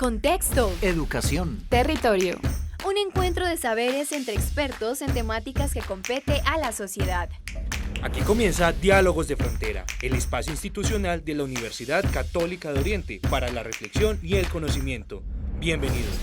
Contexto. Educación. Territorio. Un encuentro de saberes entre expertos en temáticas que compete a la sociedad. Aquí comienza Diálogos de Frontera, el espacio institucional de la Universidad Católica de Oriente para la reflexión y el conocimiento. Bienvenidos.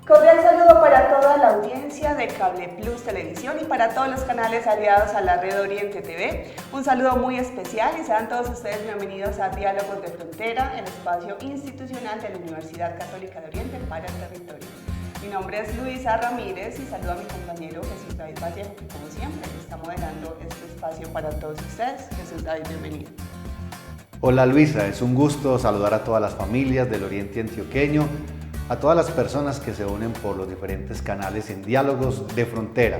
Cordial saludo para toda la audiencia de Cable Plus Televisión y para todos los canales aliados a la red Oriente TV. Un saludo muy especial y sean todos ustedes bienvenidos a Diálogos de Frontera, el espacio institucional de la Universidad Católica de Oriente para el territorio. Mi nombre es Luisa Ramírez y saludo a mi compañero Jesús David Vallejo, que como siempre está moderando este espacio para todos ustedes. Jesús David, bienvenido. Hola Luisa, es un gusto saludar a todas las familias del Oriente Antioqueño, a todas las personas que se unen por los diferentes canales en Diálogos de Frontera.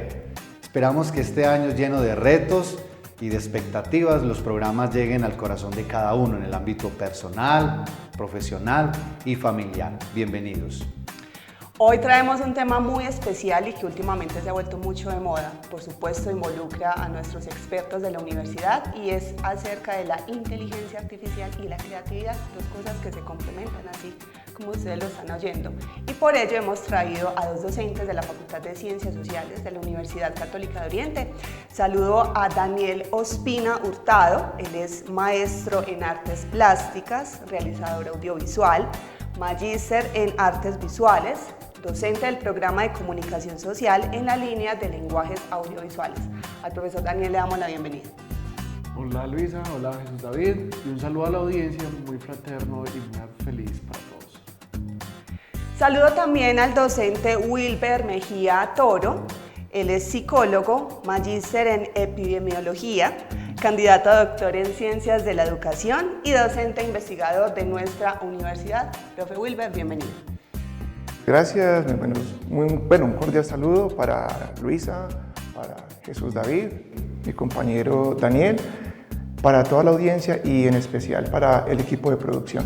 Esperamos que este año lleno de retos y de expectativas, los programas lleguen al corazón de cada uno en el ámbito personal, profesional y familiar. Bienvenidos. Hoy traemos un tema muy especial y que últimamente se ha vuelto mucho de moda. Por supuesto, involucra a nuestros expertos de la universidad y es acerca de la inteligencia artificial y la creatividad, dos cosas que se complementan así como ustedes lo están oyendo. Y por ello hemos traído a dos docentes de la Facultad de Ciencias Sociales de la Universidad Católica de Oriente. Saludo a Daniel Ospina Hurtado, él es maestro en artes plásticas, realizador audiovisual, magíster en artes visuales, docente del programa de comunicación social en la línea de lenguajes audiovisuales. Al profesor Daniel le damos la bienvenida. Hola Luisa, hola Jesús David y un saludo a la audiencia muy fraterno y muy feliz para todos. Saludo también al docente Wilber Mejía Toro, él es psicólogo, magíster en epidemiología, candidato a doctor en ciencias de la educación y docente e investigador de nuestra universidad. Profe Wilber, bienvenido. Gracias, un cordial saludo para Luisa, para Jesús David, mi compañero Daniel, para toda la audiencia y en especial para el equipo de producción.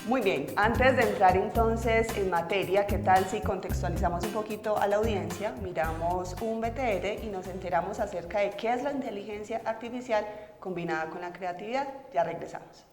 Muy bien, antes de entrar entonces en materia, ¿qué tal si contextualizamos un poquito a la audiencia? Miramos un BTR y nos enteramos acerca de qué es la inteligencia artificial combinada con la creatividad. Ya regresamos.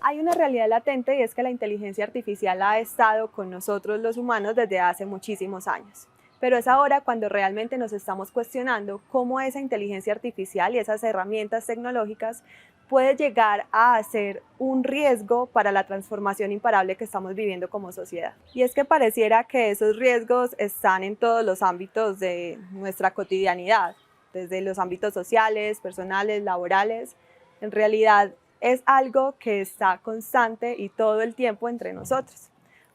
Hay una realidad latente y es que la inteligencia artificial ha estado con nosotros los humanos desde hace muchísimos años. Pero es ahora cuando realmente nos estamos cuestionando cómo esa inteligencia artificial y esas herramientas tecnológicas puede llegar a ser un riesgo para la transformación imparable que estamos viviendo como sociedad. Y es que pareciera que esos riesgos están en todos los ámbitos de nuestra cotidianidad, desde los ámbitos sociales, personales, laborales. En realidad es algo que está constante y todo el tiempo entre nosotros.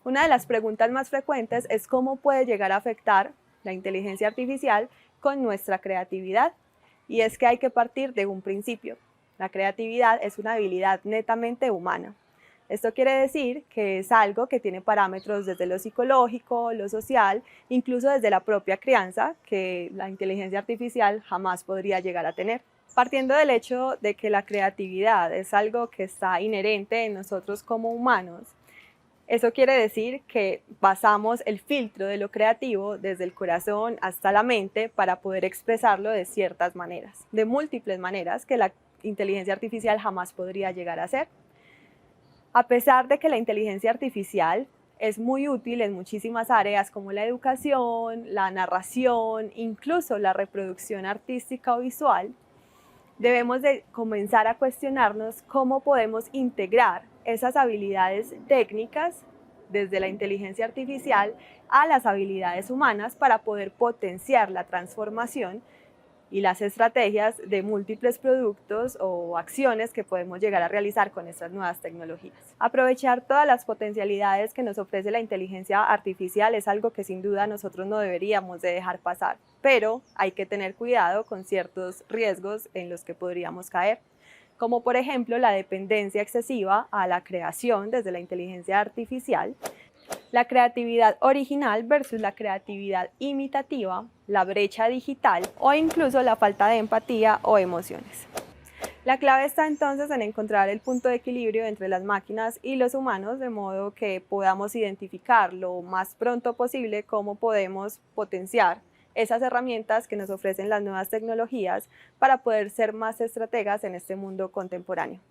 Una de las preguntas más frecuentes es cómo puede llegar a afectar la inteligencia artificial con nuestra creatividad. Y es que hay que partir de un principio. La creatividad es una habilidad netamente humana. Esto quiere decir que es algo que tiene parámetros desde lo psicológico, lo social, incluso desde la propia crianza, que la inteligencia artificial jamás podría llegar a tener. Partiendo del hecho de que la creatividad es algo que está inherente en nosotros como humanos, eso quiere decir que basamos el filtro de lo creativo desde el corazón hasta la mente para poder expresarlo de ciertas maneras, de múltiples maneras que la inteligencia artificial jamás podría llegar a hacer. A pesar de que la inteligencia artificial es muy útil en muchísimas áreas como la educación, la narración, incluso la reproducción artística o visual, debemos de comenzar a cuestionarnos cómo podemos integrar esas habilidades técnicas desde la inteligencia artificial a las habilidades humanas para poder potenciar la transformación y las estrategias de múltiples productos o acciones que podemos llegar a realizar con estas nuevas tecnologías. Aprovechar todas las potencialidades que nos ofrece la inteligencia artificial es algo que sin duda nosotros no deberíamos de dejar pasar, pero hay que tener cuidado con ciertos riesgos en los que podríamos caer, como por ejemplo la dependencia excesiva a la creación desde la inteligencia artificial, la creatividad original versus la creatividad imitativa, la brecha digital o incluso la falta de empatía o emociones. La clave está entonces en encontrar el punto de equilibrio entre las máquinas y los humanos, de modo que podamos identificar lo más pronto posible cómo podemos potenciar esas herramientas que nos ofrecen las nuevas tecnologías para poder ser más estrategas en este mundo contemporáneo.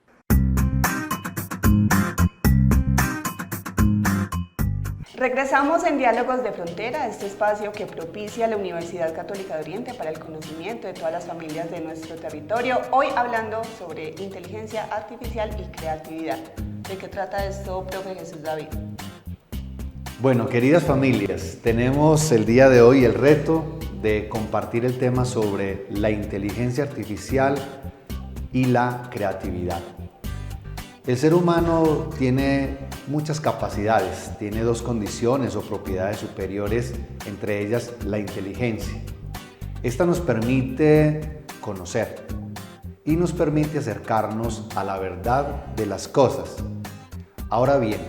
Regresamos en Diálogos de Frontera, este espacio que propicia la Universidad Católica de Oriente para el conocimiento de todas las familias de nuestro territorio. Hoy hablando sobre inteligencia artificial y creatividad. ¿De qué trata esto, profe Jesús David? Bueno, queridas familias, tenemos el día de hoy el reto de compartir el tema sobre la inteligencia artificial y la creatividad. El ser humano tiene muchas capacidades, tiene dos condiciones o propiedades superiores, entre ellas la inteligencia. Esta nos permite conocer y nos permite acercarnos a la verdad de las cosas. Ahora bien,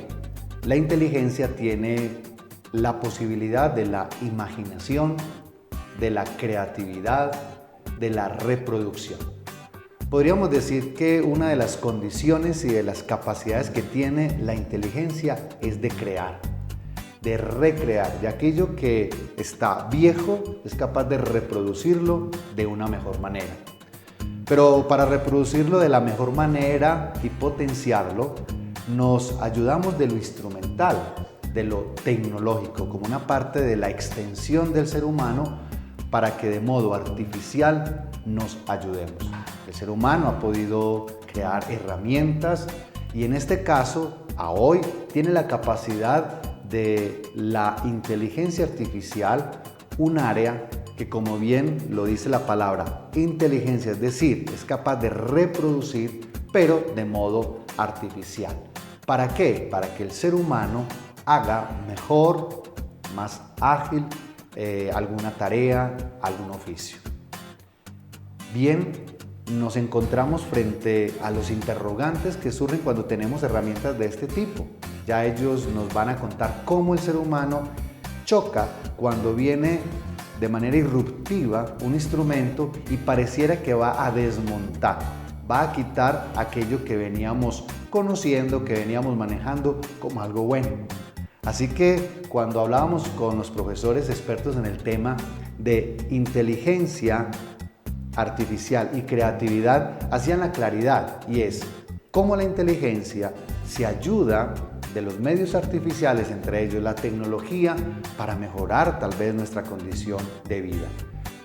la inteligencia tiene la posibilidad de la imaginación, de la creatividad, de la reproducción. Podríamos decir que una de las condiciones y de las capacidades que tiene la inteligencia es de crear, de recrear, y aquello que está viejo es capaz de reproducirlo de una mejor manera. Pero para reproducirlo de la mejor manera y potenciarlo, nos ayudamos de lo instrumental, de lo tecnológico, como una parte de la extensión del ser humano para que de modo artificial nos ayudemos. El ser humano ha podido crear herramientas y en este caso, a hoy, tiene la capacidad de la inteligencia artificial, un área que, como bien lo dice la palabra inteligencia, es decir, es capaz de reproducir, pero de modo artificial. ¿Para qué? Para que el ser humano haga mejor, más ágil, alguna tarea, algún oficio. Bien, nos encontramos frente a los interrogantes que surgen cuando tenemos herramientas de este tipo. Ya ellos nos van a contar cómo el ser humano choca cuando viene de manera irruptiva un instrumento y pareciera que va a desmontar, va a quitar aquello que veníamos conociendo, que veníamos manejando como algo bueno. Así que cuando hablábamos con los profesores expertos en el tema de inteligencia artificial y creatividad, hacían la claridad, y es cómo la inteligencia se ayuda de los medios artificiales, entre ellos la tecnología, para mejorar tal vez nuestra condición de vida.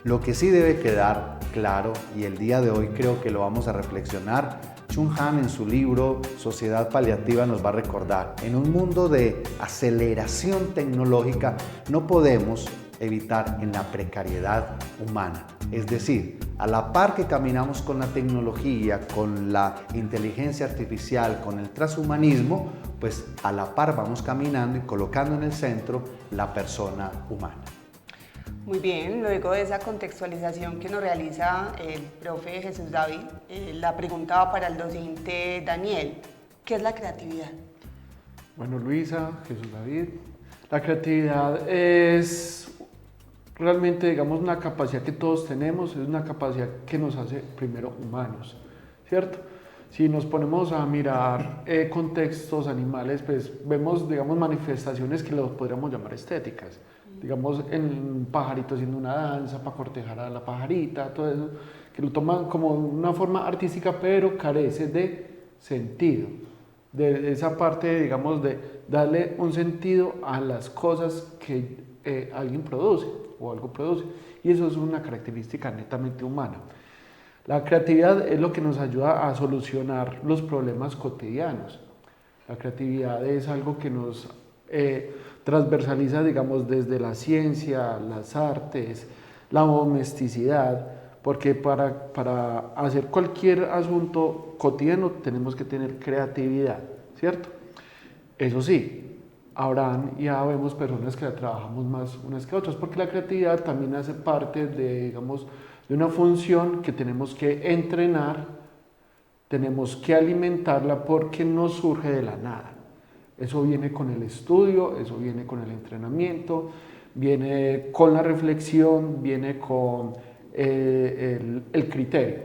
Lo que sí debe quedar claro, y el día de hoy creo que lo vamos a reflexionar, Chung Han en su libro Sociedad Paliativa nos va a recordar, en un mundo de aceleración tecnológica no podemos evitar en la precariedad humana. Es decir, a la par que caminamos con la tecnología, con la inteligencia artificial, con el transhumanismo, pues a la par vamos caminando y colocando en el centro la persona humana. Muy bien, luego de esa contextualización que nos realiza el profe Jesús David, la pregunta va para el docente Daniel. ¿Qué es la creatividad? Bueno, Luisa, Jesús David, la creatividad es realmente, digamos, una capacidad que todos tenemos, es una capacidad que nos hace primero humanos, ¿cierto? Si nos ponemos a mirar contextos animales, pues vemos, digamos, manifestaciones que los podríamos llamar estéticas. Digamos, en un pajarito haciendo una danza para cortejar a la pajarita, todo eso, que lo toman como una forma artística, pero carece de sentido, de esa parte, digamos, de darle un sentido a las cosas que alguien produce o algo produce, y eso es una característica netamente humana. La creatividad es lo que nos ayuda a solucionar los problemas cotidianos. La creatividad es algo que nos transversaliza, digamos, desde la ciencia, las artes, la domesticidad, porque para hacer cualquier asunto cotidiano tenemos que tener creatividad, ¿cierto? Eso sí, habrán y ya vemos personas que la trabajamos más unas que otras, porque la creatividad también hace parte de, digamos, de una función que tenemos que entrenar, tenemos que alimentarla porque no surge de la nada. Eso viene con el estudio, eso viene con el entrenamiento, viene con la reflexión, viene con el criterio.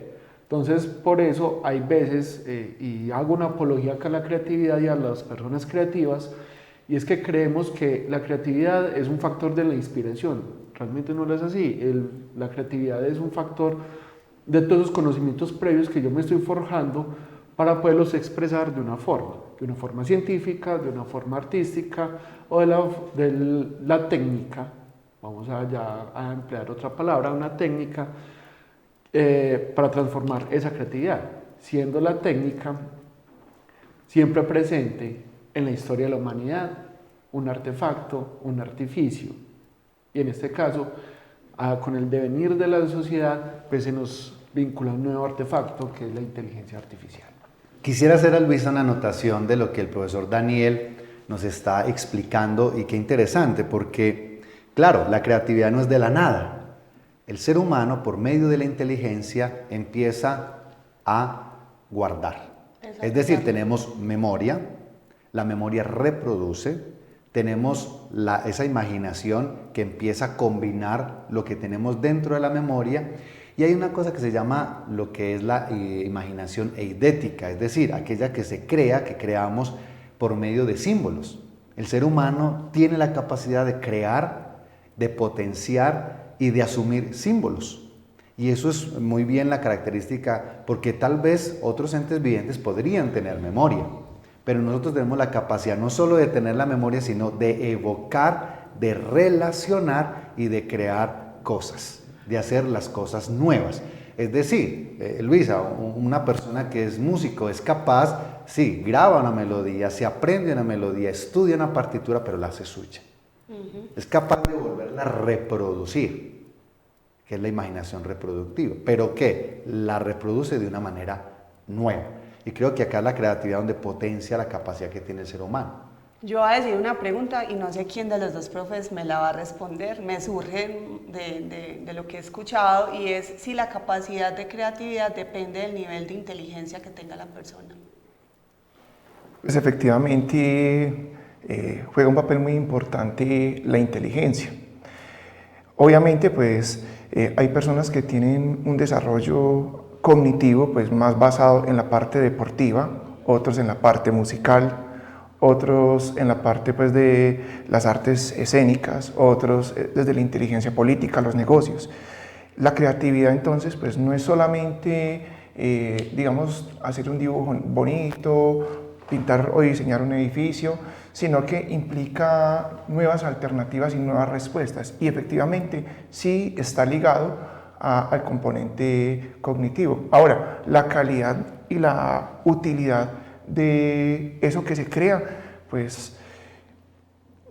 Entonces, por eso hay veces, y hago una apología acá a la creatividad y a las personas creativas, y es que creemos que la creatividad es un factor de la inspiración. realmente no lo es así. La creatividad es un factor de todos los conocimientos previos que yo me estoy forjando para poderlos expresar de una forma científica, de una forma artística o de la técnica. Vamos a emplear otra palabra, una técnica para transformar esa creatividad, siendo la técnica siempre presente en la historia de la humanidad, un artefacto, un artificio. Y en este caso, con el devenir de la sociedad, pues se nos vincula un nuevo artefacto que es la inteligencia artificial. Quisiera hacer a Luisa una anotación de lo que el profesor Daniel nos está explicando, y qué interesante, porque claro, la creatividad no es de la nada. El ser humano, por medio de la inteligencia, empieza a guardar. Es decir, tenemos memoria, la memoria reproduce, tenemos esa imaginación que empieza a combinar lo que tenemos dentro de la memoria, y hay una cosa que se llama lo que es la imaginación eidética, es decir, aquella que se crea, que creamos por medio de símbolos. El ser humano tiene la capacidad de crear, de potenciar y de asumir símbolos. Y eso es muy bien la característica, porque tal vez otros entes vivientes podrían tener memoria, pero nosotros tenemos la capacidad no solo de tener la memoria, sino de evocar, de relacionar y de crear cosas, de hacer las cosas nuevas. Es decir, Luisa, una persona que es músico es capaz, sí, graba una melodía, se aprende una melodía, estudia una partitura, pero la hace suya. Es capaz de volverla a reproducir, que es la imaginación reproductiva, pero que la reproduce de una manera nueva. Y creo que acá es la creatividad donde potencia la capacidad que tiene el ser humano. Yo voy a decir una pregunta y no sé quién de los dos profes me la va a responder. Me surge de lo que he escuchado, y es si la capacidad de creatividad depende del nivel de inteligencia que tenga la persona. Pues efectivamente juega un papel muy importante la inteligencia. Obviamente pues hay personas que tienen un desarrollo cognitivo pues más basado en la parte deportiva, otros en la parte musical, otros en la parte pues de las artes escénicas, otros desde la inteligencia política, los negocios. La creatividad entonces pues no es solamente digamos hacer un dibujo bonito, pintar o diseñar un edificio, sino que implica nuevas alternativas y nuevas respuestas, y efectivamente sí está ligado al componente cognitivo. Ahora, la calidad y la utilidad de eso que se crea, pues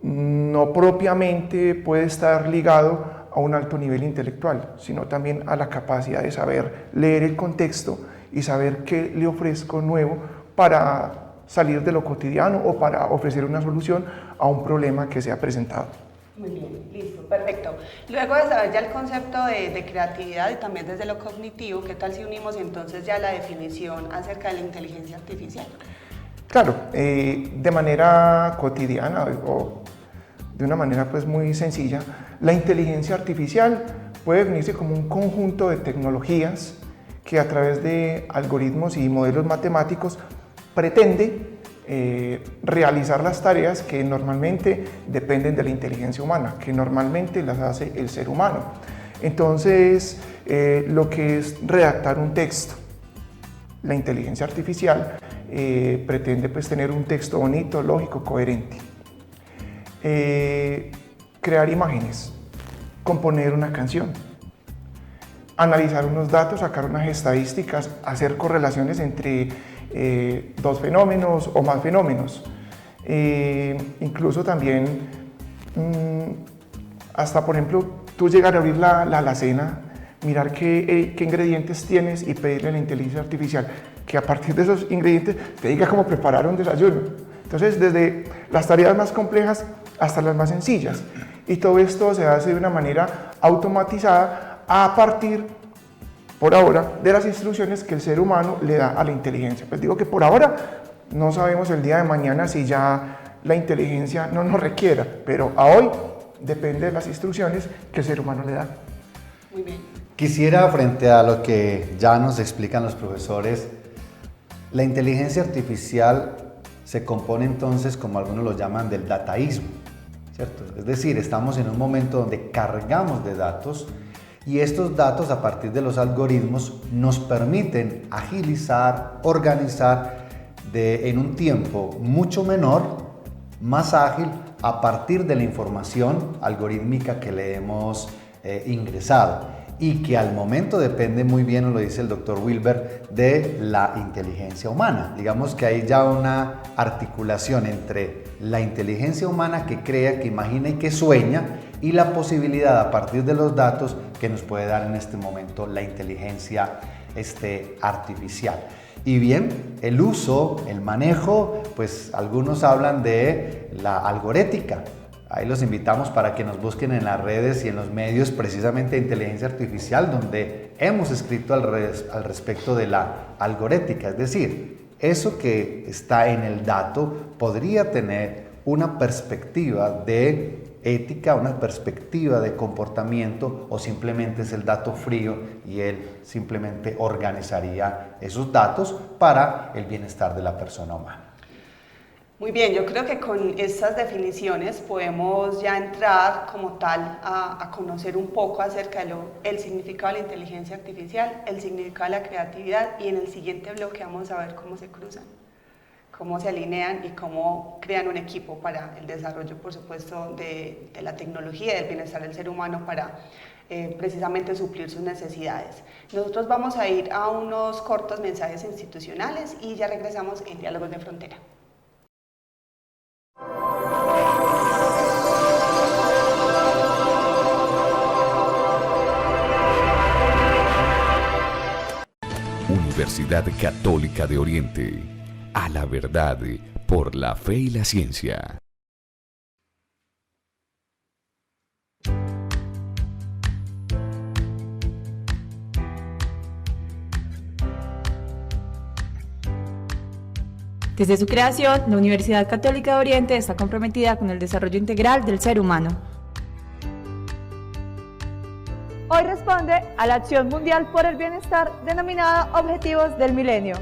no propiamente puede estar ligado a un alto nivel intelectual, sino también a la capacidad de saber leer el contexto y saber qué le ofrezco nuevo para salir de lo cotidiano o para ofrecer una solución a un problema que se ha presentado. Muy bien, listo, perfecto. Luego de saber ya el concepto de creatividad y también desde lo cognitivo, ¿qué tal si unimos entonces ya la definición acerca de la inteligencia artificial? Claro, de manera cotidiana o de una manera pues muy sencilla, la inteligencia artificial puede definirse como un conjunto de tecnologías que a través de algoritmos y modelos matemáticos pretende realizar las tareas que normalmente dependen de la inteligencia humana, que normalmente las hace el ser humano. Entonces, lo que es redactar un texto, la inteligencia artificial pretende pues tener un texto bonito, lógico, coherente. Crear imágenes, componer una canción, analizar unos datos, sacar unas estadísticas, hacer correlaciones entre dos fenómenos o más fenómenos. Incluso también, hasta por ejemplo, tú llegar a abrir la alacena, mirar qué ingredientes tienes y pedirle a la inteligencia artificial que a partir de esos ingredientes te diga cómo preparar un desayuno. Entonces, desde las tareas más complejas hasta las más sencillas. Y todo esto se hace de una manera automatizada a partir, por ahora, de las instrucciones que el ser humano le da a la inteligencia. Pues digo que por ahora no sabemos el día de mañana si ya la inteligencia no nos requiera, pero a hoy depende de las instrucciones que el ser humano le da. Muy bien. Quisiera, frente a lo que ya nos explican los profesores, la inteligencia artificial se compone entonces, como algunos lo llaman, del dataísmo, ¿cierto? Es decir, estamos en un momento donde cargamos de datos y estos datos a partir de los algoritmos nos permiten agilizar, organizar en un tiempo mucho menor, más ágil, a partir de la información algorítmica que le hemos ingresado y que al momento depende muy bien, lo dice el doctor Wilber, de la inteligencia humana. Digamos que hay ya una articulación entre la inteligencia humana que crea, que imagina y que sueña y la posibilidad a partir de los datos que nos puede dar en este momento la inteligencia artificial. Y bien, el uso, el manejo, pues algunos hablan de la algorética. Ahí los invitamos para que nos busquen en las redes y en los medios precisamente de inteligencia artificial, donde hemos escrito al respecto de la algorética. Es decir, eso que está en el dato podría tener una perspectiva de ética, una perspectiva de comportamiento, o simplemente es el dato frío y él simplemente organizaría esos datos para el bienestar de la persona humana. Muy bien, yo creo que con estas definiciones podemos ya entrar como tal a conocer un poco acerca del significado de la inteligencia artificial, el significado de la creatividad, y en el siguiente bloque vamos a ver cómo se cruzan, cómo se alinean y cómo crean un equipo para el desarrollo, por supuesto, de la tecnología y del bienestar del ser humano para precisamente suplir sus necesidades. Nosotros vamos a ir a unos cortos mensajes institucionales y ya regresamos en Diálogos de Frontera. Universidad Católica de Oriente, a la verdad por la fe y la ciencia. Desde su creación, la Universidad Católica de Oriente está comprometida con el desarrollo integral del ser humano. Hoy responde a la Acción Mundial por el Bienestar denominada Objetivos del Milenio.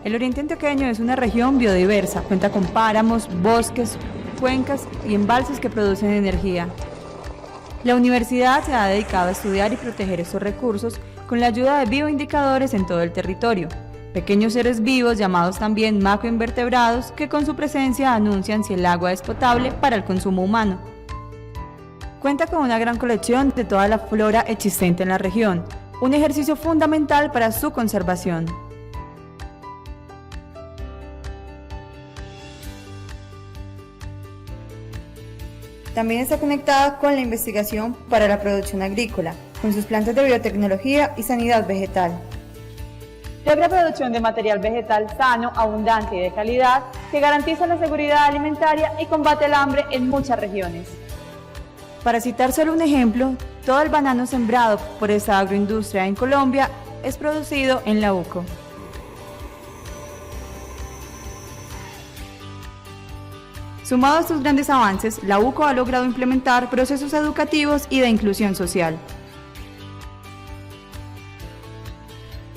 El Oriente Antioqueño es una región biodiversa, cuenta con páramos, bosques, cuencas y embalses que producen energía. La universidad se ha dedicado a estudiar y proteger estos recursos con la ayuda de bioindicadores en todo el territorio, pequeños seres vivos llamados también macroinvertebrados que con su presencia anuncian si el agua es potable para el consumo humano. Cuenta con una gran colección de toda la flora existente en la región, un ejercicio fundamental para su conservación. También está conectada con la investigación para la producción agrícola, con sus plantas de biotecnología y sanidad vegetal. Logra producción de material vegetal sano, abundante y de calidad que garantiza la seguridad alimentaria y combate el hambre en muchas regiones. Para citar solo un ejemplo, todo el banano sembrado por esta agroindustria en Colombia es producido en la UCO. Sumado a estos grandes avances, la UCO ha logrado implementar procesos educativos y de inclusión social.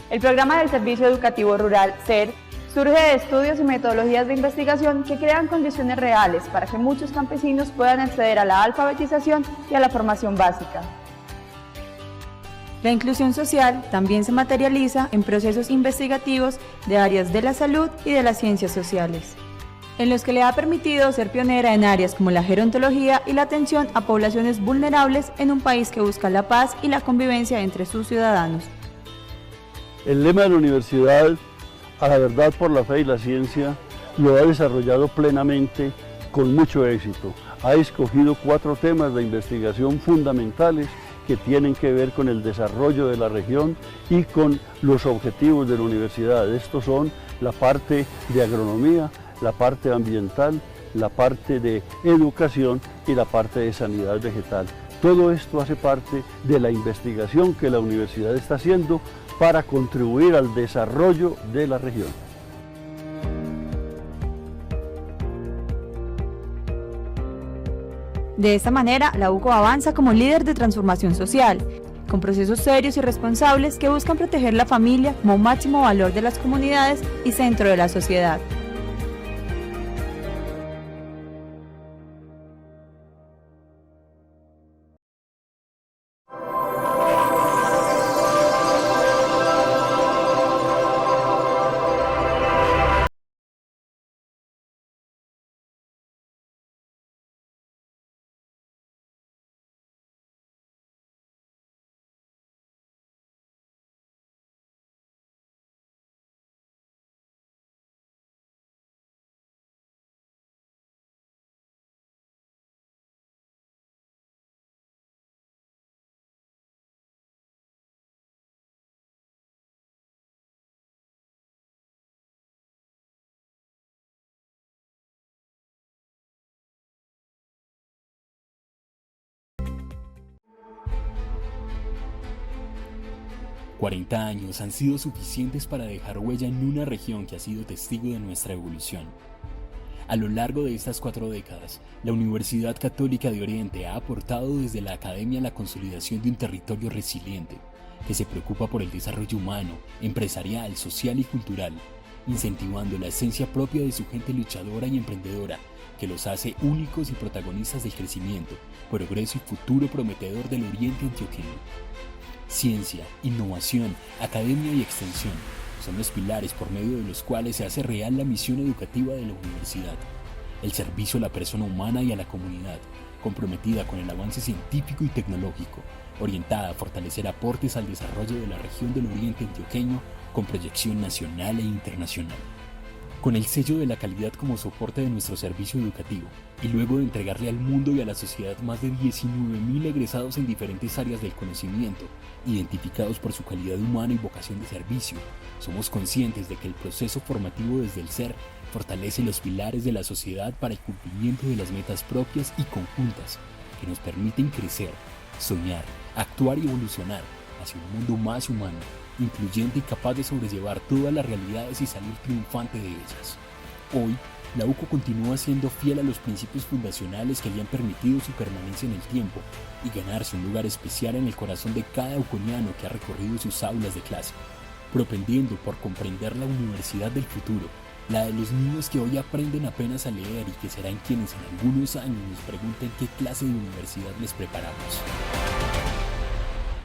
El programa del Servicio Educativo Rural, SER, surge de estudios y metodologías de investigación que crean condiciones reales para que muchos campesinos puedan acceder a la alfabetización y a la formación básica. La inclusión social también se materializa en procesos investigativos de áreas de la salud y de las ciencias sociales, en los que le ha permitido ser pionera en áreas como la gerontología y la atención a poblaciones vulnerables en un país que busca la paz y la convivencia entre sus ciudadanos. El lema de la universidad, a la verdad por la fe y la ciencia, lo ha desarrollado plenamente con mucho éxito. Ha escogido 4 temas de investigación fundamentales que tienen que ver con el desarrollo de la región y con los objetivos de la universidad. Estos son la parte de agronomía, la parte ambiental, la parte de educación y la parte de sanidad vegetal. Todo esto hace parte de la investigación que la universidad está haciendo para contribuir al desarrollo de la región. De esta manera, la UCO avanza como líder de transformación social, con procesos serios y responsables que buscan proteger la familia como máximo valor de las comunidades y centro de la sociedad. 40 años han sido suficientes para dejar huella en una región que ha sido testigo de nuestra evolución. A lo largo de estas 4 décadas, la Universidad Católica de Oriente ha aportado desde la academia la consolidación de un territorio resiliente, que se preocupa por el desarrollo humano, empresarial, social y cultural, incentivando la esencia propia de su gente luchadora y emprendedora, que los hace únicos y protagonistas del crecimiento, progreso y futuro prometedor del Oriente Antioqueño. Ciencia, innovación, academia y extensión son los pilares por medio de los cuales se hace real la misión educativa de la universidad. El servicio a la persona humana y a la comunidad, comprometida con el avance científico y tecnológico, orientada a fortalecer aportes al desarrollo de la región del Oriente Antioqueño con proyección nacional e internacional. Con el sello de la calidad como soporte de nuestro servicio educativo, y luego de entregarle al mundo y a la sociedad más de 19.000 egresados en diferentes áreas del conocimiento, identificados por su calidad humana y vocación de servicio, somos conscientes de que el proceso formativo desde el ser fortalece los pilares de la sociedad para el cumplimiento de las metas propias y conjuntas que nos permiten crecer, soñar, actuar y evolucionar hacia un mundo más humano, incluyente y capaz de sobrellevar todas las realidades y salir triunfante de ellas. Hoy, la UCO continúa siendo fiel a los principios fundacionales que le han permitido su permanencia en el tiempo y ganarse un lugar especial en el corazón de cada uconiano que ha recorrido sus aulas de clase, propendiendo por comprender la universidad del futuro, la de los niños que hoy aprenden apenas a leer y que serán quienes en algunos años nos pregunten qué clase de universidad les preparamos.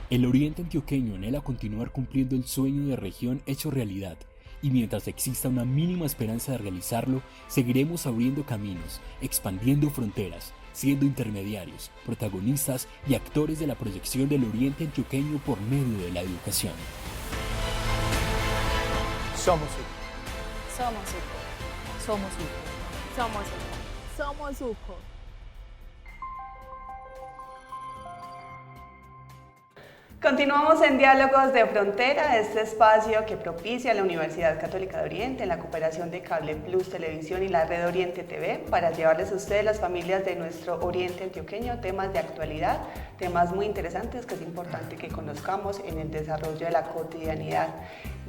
El Oriente Antioqueño anhela continuar cumpliendo el sueño de región hecho realidad, y mientras exista una mínima esperanza de realizarlo, seguiremos abriendo caminos, expandiendo fronteras, siendo intermediarios, protagonistas y actores de la proyección del Oriente Antioqueño por medio de la educación. Somos UCO. Somos UCO. Somos UCO. Somos UCO. Somos UCO. Continuamos en Diálogos de Frontera, este espacio que propicia la Universidad Católica de Oriente en la cooperación de Cable Plus Televisión y la Red Oriente TV para llevarles a ustedes, las familias de nuestro Oriente Antioqueño, temas de actualidad, temas muy interesantes que es importante que conozcamos en el desarrollo de la cotidianidad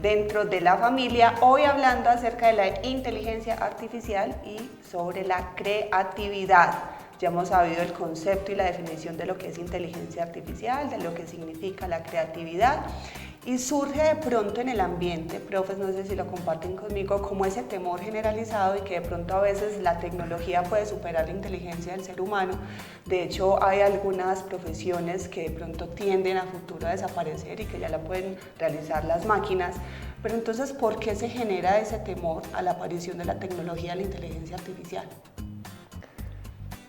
dentro de la familia. Hoy hablando acerca de la inteligencia artificial y sobre la creatividad. Ya hemos sabido el concepto y la definición de lo que es inteligencia artificial, de lo que significa la creatividad, y surge de pronto en el ambiente, profes, no sé si lo comparten conmigo, como ese temor generalizado y que de pronto a veces la tecnología puede superar la inteligencia del ser humano. De hecho, hay algunas profesiones que de pronto tienden a futuro a desaparecer y que ya la pueden realizar las máquinas. Pero entonces, ¿por qué se genera ese temor a la aparición de la tecnología de la inteligencia artificial?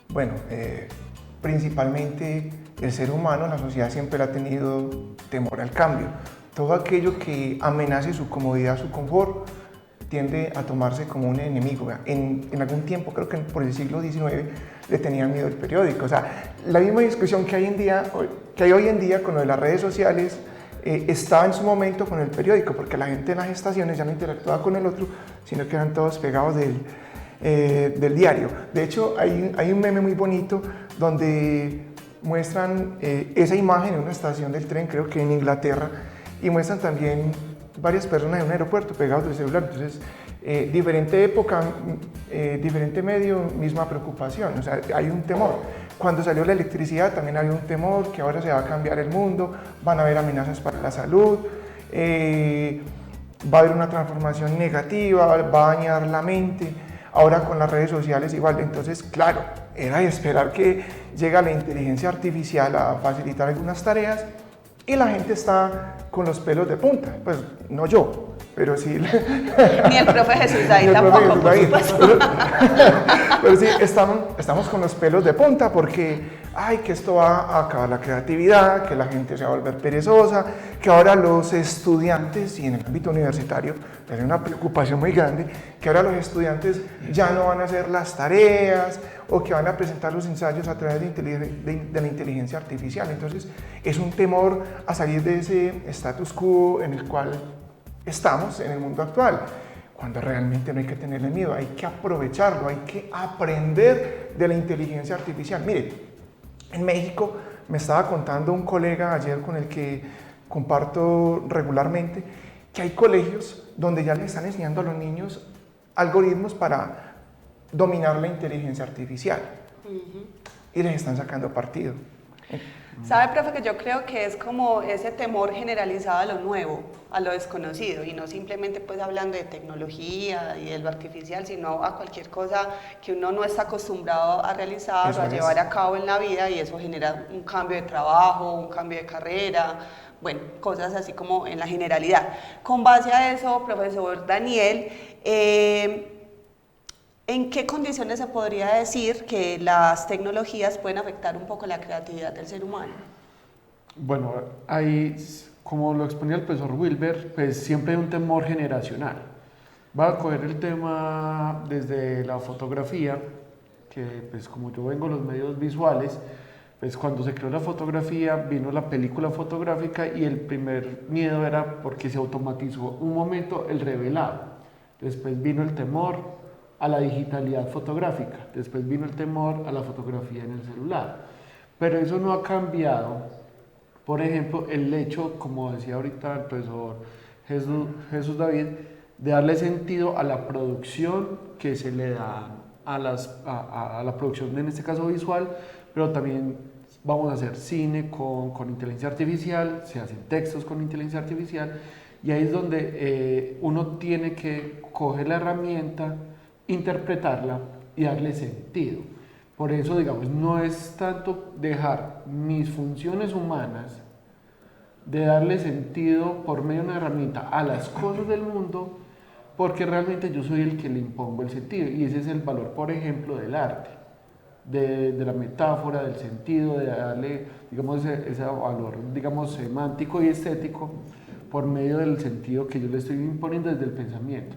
Bueno, principalmente el ser humano, la sociedad siempre ha tenido temor al cambio. Todo aquello que amenace su comodidad, su confort, tiende a tomarse como un enemigo. En algún tiempo, creo que por el siglo XIX, le tenían miedo al periódico. O sea, la misma discusión que hay hoy en día con lo de las redes sociales estaba en su momento con el periódico, porque la gente en las estaciones ya no interactuaba con el otro, sino que eran todos pegados del diario. De hecho, hay un meme muy bonito donde muestran esa imagen en una estación del tren, creo que en Inglaterra, y muestran también varias personas en un aeropuerto pegados del celular. Entonces, diferente época, diferente medio, misma preocupación, o sea, hay un temor. Cuando salió la electricidad también había un temor que ahora se va a cambiar el mundo, van a haber amenazas para la salud, va a haber una transformación negativa, va a dañar la mente. Ahora con las redes sociales igual. Entonces, claro, era de esperar que llegue la inteligencia artificial a facilitar algunas tareas y la gente está con los pelos de punta. Pues no yo, pero sí. Ni el profe Jesús David tampoco, por supuesto. Pero sí, estamos con los pelos de punta porque, que esto va a acabar la creatividad, que la gente se va a volver perezosa, que ahora los estudiantes, y en el ámbito universitario, hay una preocupación muy grande, que ahora los estudiantes ya no van a hacer las tareas o que van a presentar los ensayos a través de la inteligencia artificial. Entonces, es un temor a salir de ese status quo en el cual estamos en el mundo actual, cuando realmente no hay que tenerle miedo, hay que aprovecharlo, hay que aprender de la inteligencia artificial. Mire, en México Me estaba contando un colega ayer con el que comparto regularmente que hay colegios donde ya le están enseñando a los niños algoritmos para dominar la inteligencia artificial y les están sacando partido. ¿Sabe, profe, que yo creo que es como ese temor generalizado a lo nuevo, a lo desconocido, y no simplemente pues hablando de tecnología y de lo artificial, sino a cualquier cosa que uno no está acostumbrado a realizar o a llevar a cabo en la vida, y eso genera un cambio de trabajo, un cambio de carrera, bueno, cosas así como en la generalidad. Con base a eso, profesor Daniel, ¿en qué condiciones se podría decir que las tecnologías pueden afectar un poco la creatividad del ser humano? Bueno, hay, como lo exponía el profesor Wilber, pues siempre hay un temor generacional. Va a coger el tema desde la fotografía, que pues como yo vengo de los medios visuales, pues cuando se creó la fotografía vino la película fotográfica y el primer miedo era porque se automatizó un momento el revelado. Después vino el temor a la digitalidad fotográfica, después vino el temor a la fotografía en el celular. Pero eso no ha cambiado, por ejemplo, el hecho, como decía ahorita el profesor Jesús David, de darle sentido a la producción que se le da a la producción, en este caso visual, pero también vamos a hacer cine con inteligencia artificial, se hacen textos con inteligencia artificial, y ahí es donde uno tiene que coger la herramienta, interpretarla y darle sentido. Por eso, digamos, no es tanto dejar mis funciones humanas de darle sentido por medio de una herramienta a las cosas del mundo, porque realmente yo soy el que le impongo el sentido, y ese es el valor, por ejemplo, del arte, de la metáfora, del sentido, de darle, digamos, ese valor, digamos, semántico y estético por medio del sentido que yo le estoy imponiendo desde el pensamiento.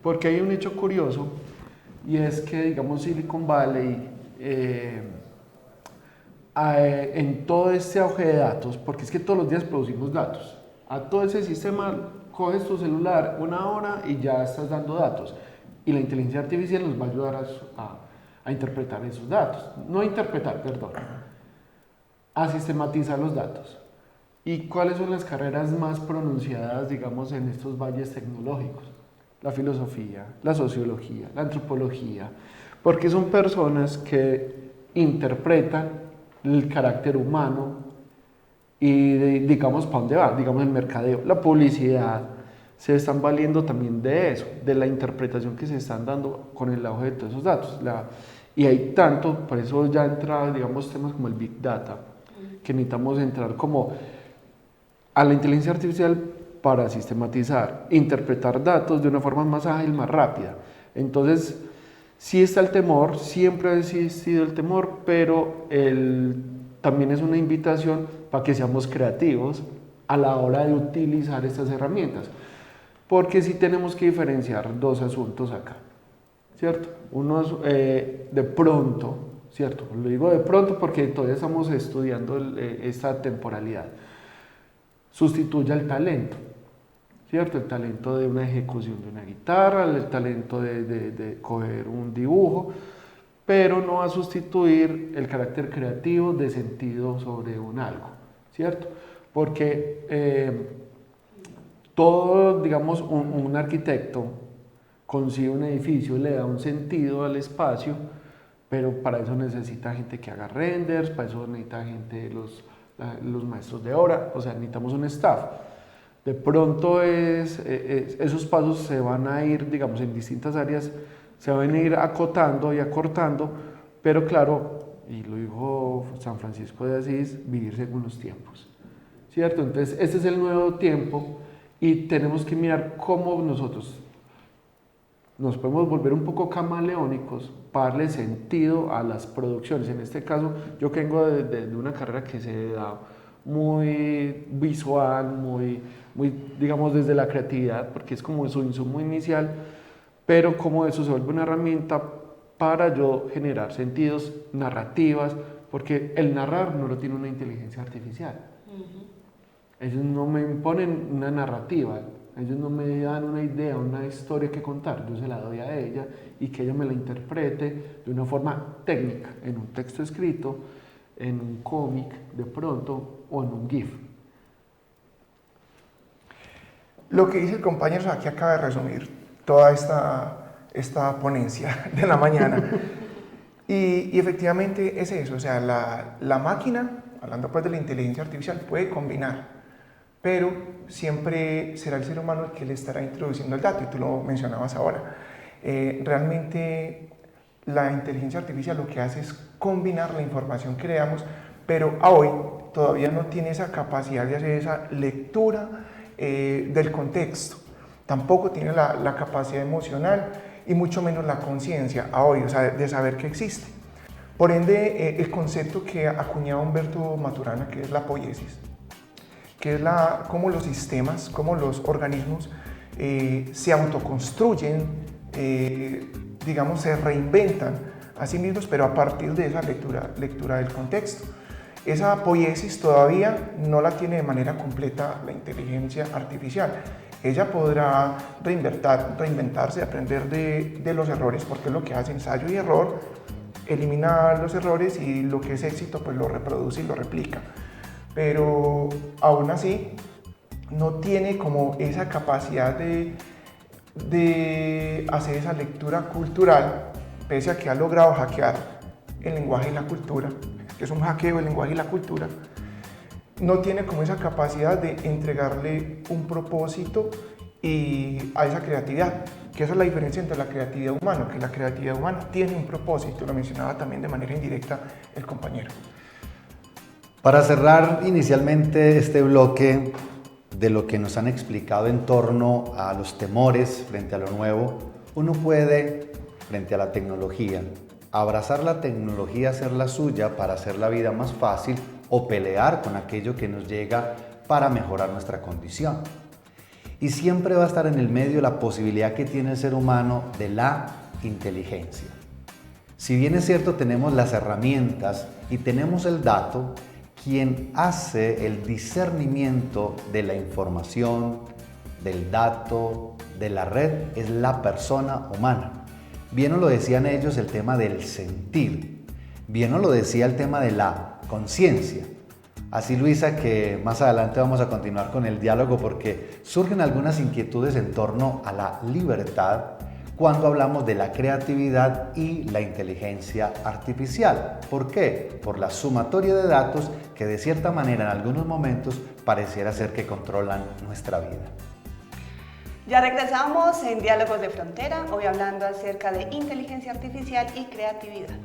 Porque hay un hecho curioso, y es que, digamos, Silicon Valley, en todo este auge de datos, porque es que todos los días producimos datos, a todo ese sistema coges tu celular una hora y ya estás dando datos, y la inteligencia artificial nos va a ayudar a interpretar esos datos, no a interpretar, perdón, a sistematizar los datos. ¿Y cuáles son las carreras más pronunciadas, digamos, en estos valles tecnológicos? La filosofía, la sociología, la antropología, porque son personas que interpretan el carácter humano y digamos para dónde va, digamos el mercadeo, la publicidad, se están valiendo también de eso, de la interpretación que se están dando con el auge de todos esos datos. Y hay tanto, por eso ya entra, digamos, temas como el Big Data, que necesitamos entrar como a la inteligencia artificial para sistematizar, interpretar datos de una forma más ágil, más rápida. Entonces, sí está el temor, siempre ha existido el temor, pero también es una invitación para que seamos creativos a la hora de utilizar estas herramientas. Porque sí tenemos que diferenciar dos asuntos acá, ¿cierto? Uno es de pronto, ¿cierto? Lo digo de pronto porque todavía estamos estudiando esta temporalidad. Sustituye al talento, ¿cierto? El talento de una ejecución de una guitarra, el talento de coger un dibujo, pero no va a sustituir el carácter creativo de sentido sobre un algo, ¿cierto? Porque todo, digamos, un arquitecto concibe un edificio, le da un sentido al espacio, pero para eso necesita gente que haga renders, para eso necesita gente, los maestros de obra, o sea, necesitamos un staff. De pronto esos pasos se van a ir, digamos, en distintas áreas, se van a ir acotando y acortando, pero claro, y lo dijo San Francisco de Asís, vivir según los tiempos, ¿cierto? Entonces, este es el nuevo tiempo y tenemos que mirar cómo nosotros nos podemos volver un poco camaleónicos para darle sentido a las producciones. En este caso, yo vengo de una carrera que se da muy visual, muy, digamos, desde la creatividad, porque es como su insumo inicial, pero como eso se vuelve una herramienta para yo generar sentidos, narrativas, porque el narrar no lo tiene una inteligencia artificial. Ellos no me imponen una narrativa, ellos no me dan una idea, una historia que contar, yo se la doy a ella y que ella me la interprete de una forma técnica, en un texto escrito, en un cómic de pronto o en un GIF. Lo que dice el compañero aquí acaba de resumir toda esta ponencia de la mañana. Y efectivamente es eso, o sea, la máquina, hablando pues de la inteligencia artificial, puede combinar, pero siempre será el ser humano el que le estará introduciendo el dato, y tú lo mencionabas ahora. Realmente la inteligencia artificial lo que hace es combinar la información que le damos, pero a hoy todavía no tiene esa capacidad de hacer esa lectura del contexto, tampoco tiene la capacidad emocional y mucho menos la conciencia a hoy, o sea, de saber que existe. Por ende, el concepto que acuñaba Humberto Maturana, que es la poiesis, que es cómo los sistemas, cómo los organismos se autoconstruyen, digamos, se reinventan a sí mismos, pero a partir de esa lectura del contexto. Esa poiesis todavía no la tiene de manera completa la inteligencia artificial. Ella podrá reinventarse, aprender de los errores, porque es lo que hace ensayo y error, elimina los errores y lo que es éxito pues lo reproduce y lo replica. Pero aún así no tiene como esa capacidad de hacer esa lectura cultural, pese a que ha logrado hackear el lenguaje y la cultura, que es un hackeo del lenguaje y la cultura. No tiene como esa capacidad de entregarle un propósito a esa creatividad, que esa es la diferencia entre la creatividad humana, que la creatividad humana tiene un propósito, lo mencionaba también de manera indirecta el compañero. Para cerrar inicialmente este bloque de lo que nos han explicado en torno a los temores frente a lo nuevo, uno puede, frente a la tecnología, abrazar la tecnología, hacerla suya para hacer la vida más fácil o pelear con aquello que nos llega para mejorar nuestra condición. Y siempre va a estar en el medio la posibilidad que tiene el ser humano de la inteligencia. Si bien es cierto, tenemos las herramientas y tenemos el dato, quien hace el discernimiento de la información, del dato, de la red, es la persona humana. Bien nos lo decían ellos el tema del sentir, bien nos lo decía el tema de la conciencia. Así, Luisa, que más adelante vamos a continuar con el diálogo porque surgen algunas inquietudes en torno a la libertad cuando hablamos de la creatividad y la inteligencia artificial. ¿Por qué? Por la sumatoria de datos que de cierta manera en algunos momentos pareciera ser que controlan nuestra vida. Ya regresamos en Diálogos de Frontera, hoy hablando acerca de inteligencia artificial y creatividad.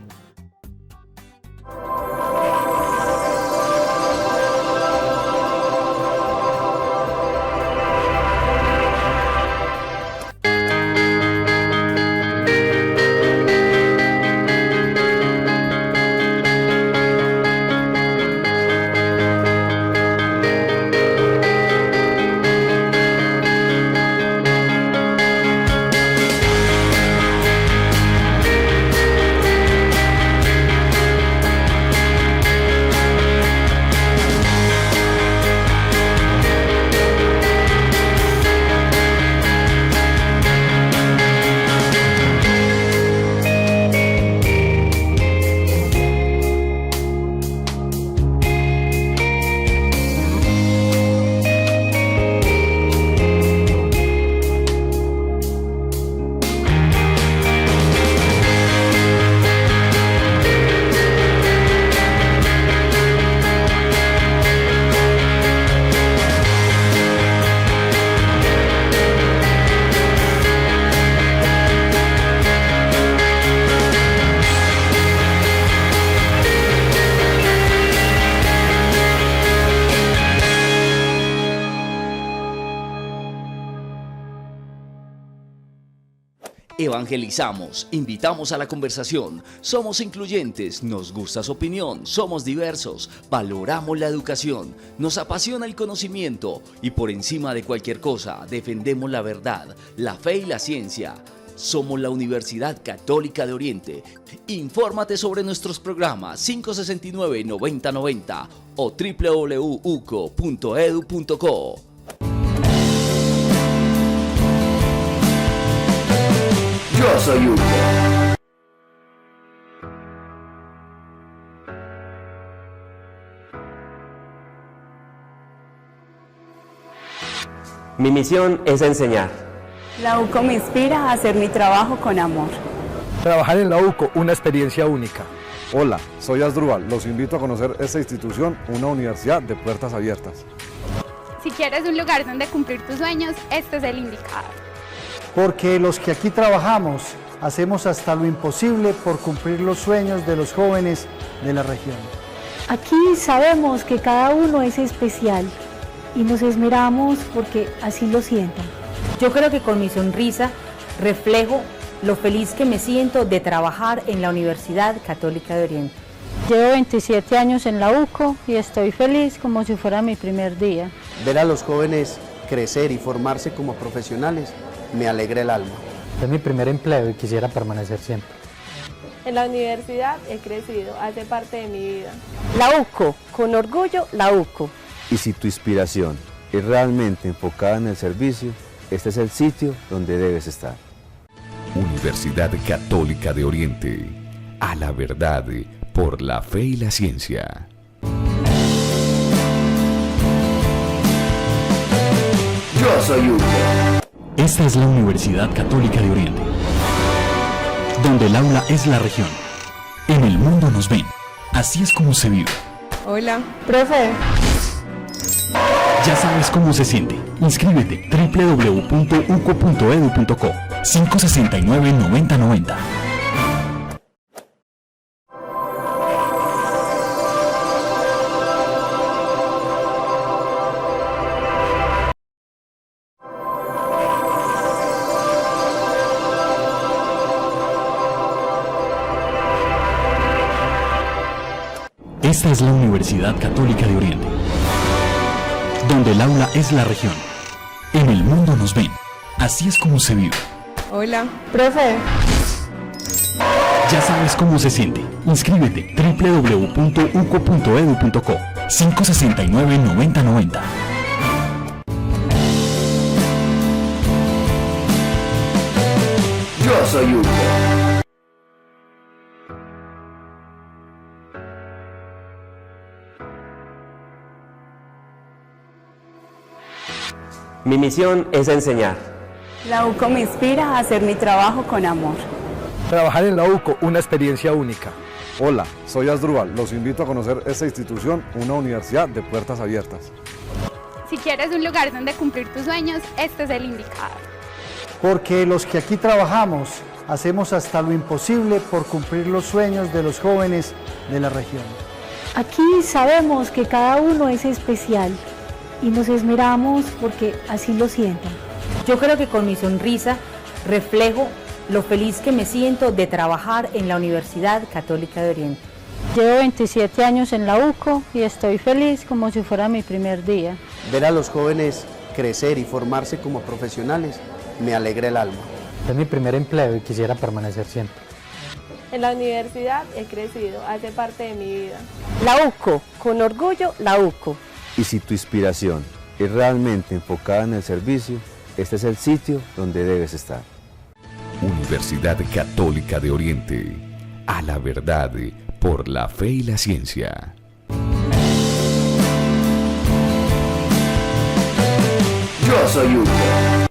Evangelizamos, invitamos a la conversación, somos incluyentes, nos gusta su opinión, somos diversos, valoramos la educación, nos apasiona el conocimiento y por encima de cualquier cosa defendemos la verdad, la fe y la ciencia. Somos la Universidad Católica de Oriente. Infórmate sobre nuestros programas 569-9090 o www.uco.edu.co. Yo soy UCO. Mi misión es enseñar. La UCO me inspira a hacer mi trabajo con amor. Trabajar en la UCO, una experiencia única. Hola, soy Asdrúbal. Los invito a conocer esta institución, una universidad de puertas abiertas. Si quieres un lugar donde cumplir tus sueños, este es el indicado. Porque los que aquí trabajamos hacemos hasta lo imposible por cumplir los sueños de los jóvenes de la región. Aquí sabemos que cada uno es especial y nos esmeramos porque así lo sientan. Yo creo que con mi sonrisa reflejo lo feliz que me siento de trabajar en la Universidad Católica de Oriente. Llevo 27 años en la UCO y estoy feliz como si fuera mi primer día. Ver a los jóvenes crecer y formarse como profesionales me alegra el alma. Es mi primer empleo y quisiera permanecer siempre. En la universidad he crecido, hace parte de mi vida. La UCO, con orgullo, la UCO. Y si tu inspiración es realmente enfocada en el servicio, este es el sitio donde debes estar. Universidad Católica de Oriente. A la verdad, por la fe y la ciencia. Yo soy UCO. Esta es la Universidad Católica de Oriente, donde el aula es la región. En el mundo nos ven. Así es como se vive. Hola, profe. Ya sabes cómo se siente. Inscríbete www.uco.edu.co 569-9090. Esta es la Universidad Católica de Oriente, donde el aula es la región. En el mundo nos ven. Así es como se vive. Hola, profe. Ya sabes cómo se siente. Inscríbete www.uco.edu.co 569-9090. Yo soy UCO. Mi misión es enseñar. La UCO me inspira a hacer mi trabajo con amor. Trabajar en la UCO, una experiencia única. Hola, soy Asdrúbal. Los invito a conocer esta institución, una universidad de puertas abiertas. Si quieres un lugar donde cumplir tus sueños, este es el indicado. Porque los que aquí trabajamos hacemos hasta lo imposible por cumplir los sueños de los jóvenes de la región. Aquí sabemos que cada uno es especial y nos esmeramos porque así lo sientan. Yo creo que con mi sonrisa reflejo lo feliz que me siento de trabajar en la Universidad Católica de Oriente. Llevo 27 años en la UCO y estoy feliz como si fuera mi primer día. Ver a los jóvenes crecer y formarse como profesionales me alegra el alma. Es mi primer empleo y quisiera permanecer siempre. En la universidad he crecido, hace parte de mi vida. La UCO, con orgullo, la UCO. Y si tu inspiración es realmente enfocada en el servicio, este es el sitio donde debes estar. Universidad Católica de Oriente. A la verdad, por la fe y la ciencia. Yo soy UCO.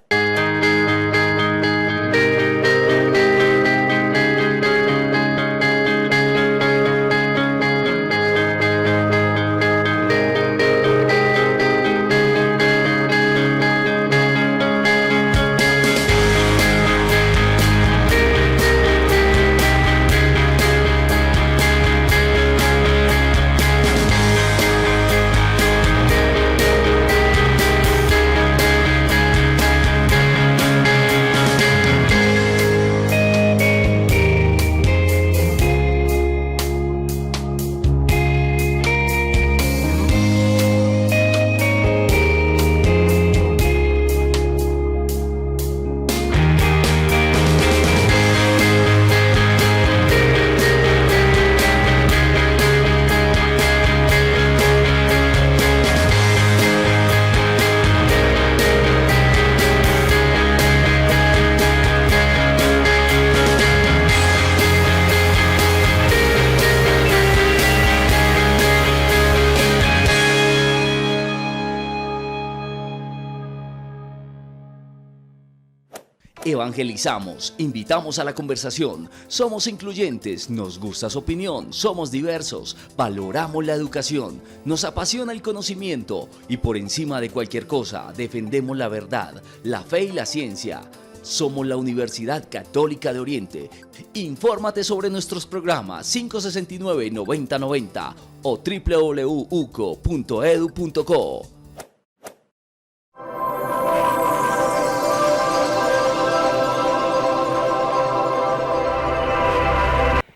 Evangelizamos, invitamos a la conversación, somos incluyentes, nos gusta su opinión, somos diversos, valoramos la educación, nos apasiona el conocimiento y por encima de cualquier cosa defendemos la verdad, la fe y la ciencia. Somos la Universidad Católica de Oriente. Infórmate sobre nuestros programas 569-9090 o www.uco.edu.co.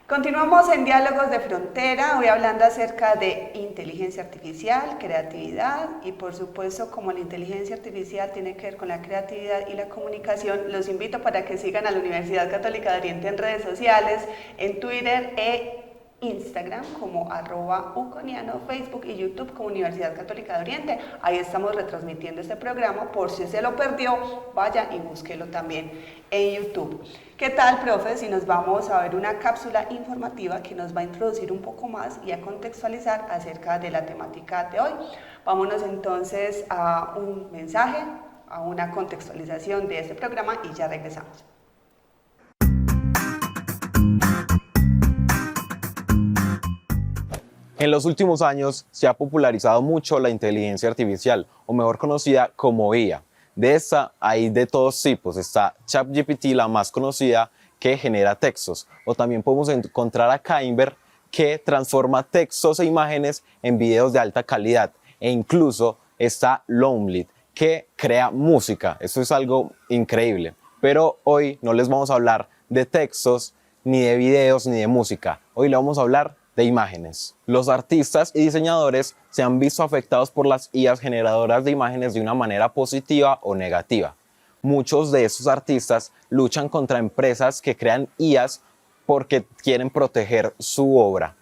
Continuamos en Diálogos de Frontera, hoy hablando acerca de inteligencia artificial, creatividad y por supuesto como la inteligencia artificial tiene que ver con la creatividad y la comunicación, los invito para que sigan a la Universidad Católica de Oriente en redes sociales, en Twitter e Instagram como @uconiano, Facebook y YouTube como Universidad Católica de Oriente. Ahí estamos retransmitiendo este programa, por si se lo perdió, vaya y búsquelo también en YouTube. ¿Qué tal, profe? Si nos vamos a ver una cápsula informativa que nos va a introducir un poco más y a contextualizar acerca de la temática de hoy. Vámonos entonces a un mensaje, a una contextualización de este programa y ya regresamos. En los últimos años se ha popularizado mucho la inteligencia artificial, o mejor conocida como IA. De esta hay de todos tipos, está ChatGPT, la más conocida, que genera textos, o también podemos encontrar a Cambridge, que transforma textos e imágenes en videos de alta calidad, e incluso está Lonely, que crea música. Esto es algo increíble, pero hoy no les vamos a hablar de textos, ni de videos, ni de música. Hoy le vamos a hablar de imágenes. Los artistas y diseñadores se han visto afectados por las IAs generadoras de imágenes de una manera positiva o negativa. Muchos de estos artistas luchan contra empresas que crean IAs porque quieren proteger su obra,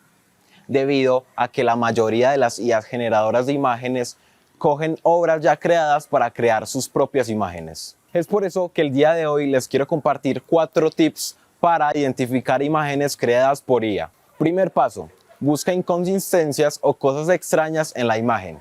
debido a que la mayoría de las IAs generadoras de imágenes cogen obras ya creadas para crear sus propias imágenes. Es por eso que el día de hoy les quiero compartir 4 tips para identificar imágenes creadas por IA. Primer paso, busca inconsistencias o cosas extrañas en la imagen.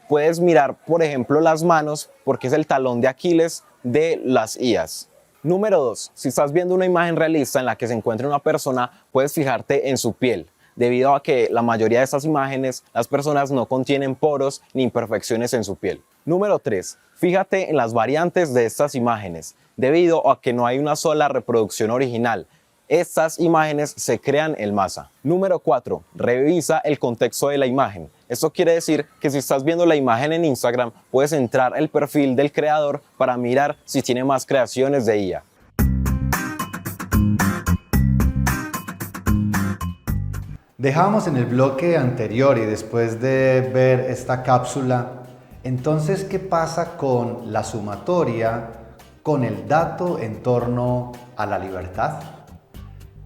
Puedes mirar, por ejemplo, las manos porque es el talón de Aquiles de las IAs. Número 2, si estás viendo una imagen realista en la que se encuentra una persona, puedes fijarte en su piel, debido a que la mayoría de estas imágenes, las personas no contienen poros ni imperfecciones en su piel. Número 3, fíjate en las variantes de estas imágenes, debido a que no hay una sola reproducción original. Estas imágenes se crean en masa. Número 4, revisa el contexto de la imagen. Esto quiere decir que si estás viendo la imagen en Instagram, puedes entrar al perfil del creador para mirar si tiene más creaciones de IA. Dejamos en el bloque anterior y después de ver esta cápsula, entonces, ¿qué pasa con la sumatoria, con el dato en torno a la libertad?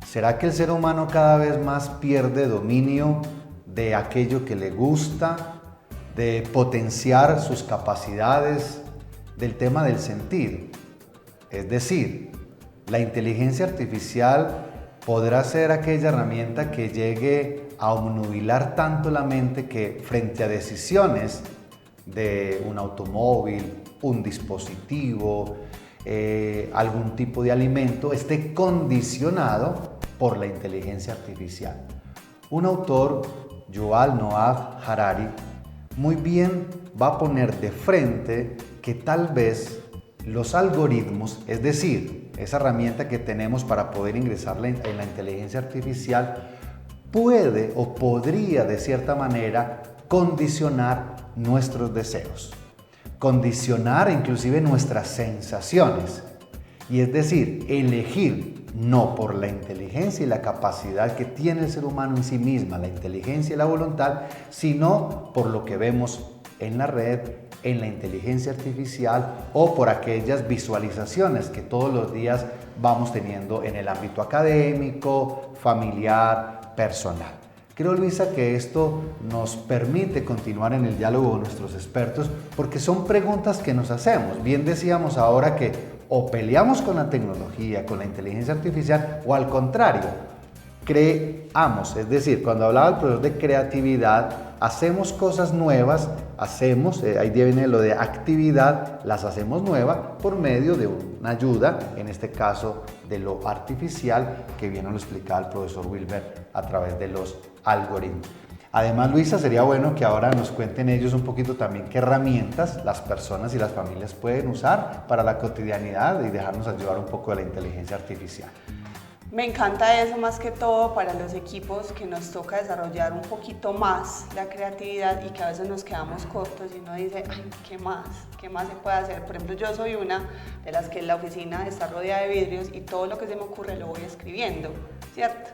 ¿Será que el ser humano cada vez más pierde dominio de aquello que le gusta, de potenciar sus capacidades, del tema del sentir? Es decir, la inteligencia artificial podrá ser aquella herramienta que llegue a obnubilar tanto la mente que frente a decisiones de un automóvil, un dispositivo, algún tipo de alimento, esté condicionado por la inteligencia artificial. Un autor, Yuval Noah Harari, muy bien va a poner de frente que tal vez los algoritmos, es decir, esa herramienta que tenemos para poder ingresarla en la inteligencia artificial, puede o podría de cierta manera condicionar nuestros deseos, condicionar inclusive nuestras sensaciones, y es decir, elegir no por la inteligencia y la capacidad que tiene el ser humano en sí misma, la inteligencia y la voluntad, sino por lo que vemos en la red, en la inteligencia artificial o por aquellas visualizaciones que todos los días vamos teniendo en el ámbito académico, familiar, personal. Creo, Luisa, que esto nos permite continuar en el diálogo con nuestros expertos porque son preguntas que nos hacemos. Bien decíamos ahora que o peleamos con la tecnología, con la inteligencia artificial, o al contrario, creamos. Es decir, cuando hablaba el profesor de creatividad, hacemos cosas nuevas, ahí viene lo de actividad, las hacemos nuevas por medio de una ayuda, en este caso de lo artificial, que bien nos lo explicaba el profesor Wilber a través de los algoritmos. Además, Luisa, sería bueno que ahora nos cuenten ellos un poquito también qué herramientas las personas y las familias pueden usar para la cotidianidad y dejarnos ayudar un poco de la inteligencia artificial. Me encanta eso más que todo para los equipos que nos toca desarrollar un poquito más la creatividad y que a veces nos quedamos cortos y uno dice, ay, ¿qué más? ¿Qué más se puede hacer? Por ejemplo, yo soy una de las que en la oficina está rodeada de vidrios y todo lo que se me ocurre lo voy escribiendo, ¿cierto?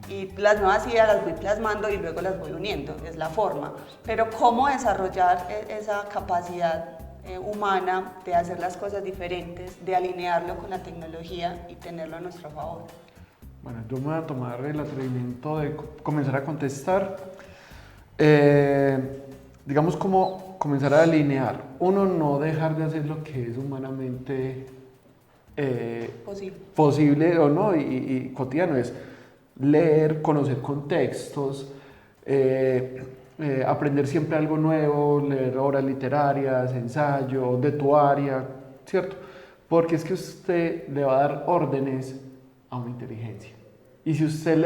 Y las nuevas ideas las voy plasmando y luego las voy uniendo, es la forma. Pero ¿cómo desarrollar esa capacidad humana de hacer las cosas diferentes, de alinearlo con la tecnología y tenerlo a nuestro favor? Bueno, yo me voy a tomar el atrevimiento de comenzar a contestar. Digamos, como comenzar a alinear. Uno, no dejar de hacer lo que es humanamente posible o no y cotidiano. Es leer, conocer contextos, aprender siempre algo nuevo, leer obras literarias, ensayos de tu área, ¿cierto? Porque es que usted le va a dar órdenes a una inteligencia. Y si usted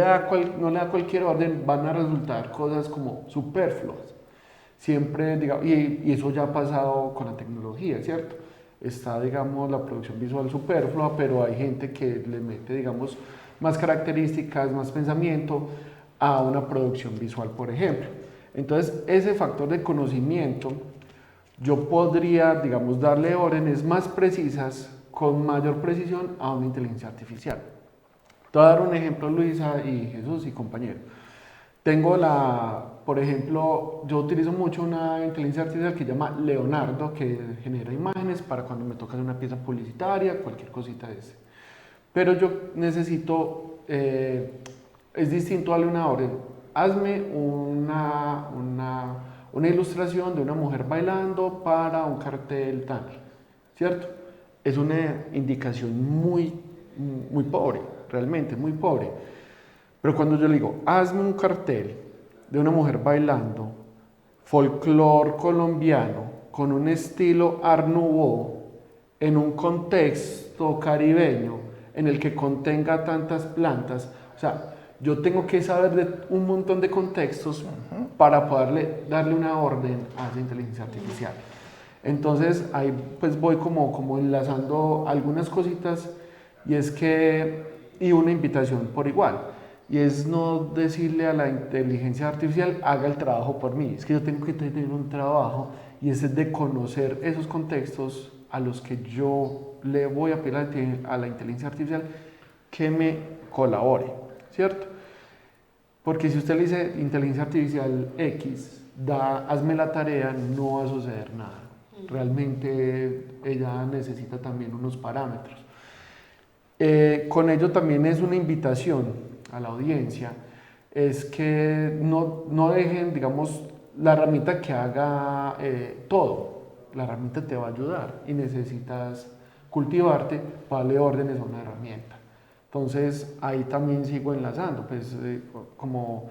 no le da cualquier orden, van a resultar cosas como superfluas. Siempre, digamos, y eso ya ha pasado con la tecnología, ¿cierto? Está, digamos, la producción visual superflua, pero hay gente que le mete, digamos, más características, más pensamiento a una producción visual, por ejemplo. Entonces, ese factor de conocimiento, yo podría, digamos, darle órdenes más precisas, con mayor precisión, a una inteligencia artificial. Te voy a dar un ejemplo, Luisa y Jesús y compañero. Tengo por ejemplo, yo utilizo mucho una inteligencia artificial que se llama Leonardo, que genera imágenes para cuando me toca hacer una pieza publicitaria, cualquier cosita de ese. Pero yo necesito, es distinto darle una orden. Hazme una ilustración de una mujer bailando para un cartel tal, ¿cierto? Es una indicación muy pobre, realmente muy pobre. Pero cuando yo le digo, hazme un cartel de una mujer bailando, folclore colombiano, con un estilo Art Nouveau, en un contexto caribeño, en el que contenga tantas plantas, o sea, yo tengo que saber de un montón de contextos para poderle darle una orden a esa inteligencia artificial. Entonces ahí pues voy como enlazando algunas cositas y una invitación por igual, y es no decirle a la inteligencia artificial haga el trabajo por mí, es que yo tengo que tener un trabajo y ese es de conocer esos contextos a los que yo le voy a pedir a la inteligencia artificial que me colabore, ¿cierto? Porque si usted le dice inteligencia artificial X, hazme la tarea, no va a suceder nada. Realmente ella necesita también unos parámetros. Con ello también es una invitación a la audiencia, es que no dejen, digamos, la herramienta que haga todo. La herramienta te va a ayudar y necesitas cultivarte para darle órdenes a una herramienta. Entonces ahí también sigo enlazando, pues como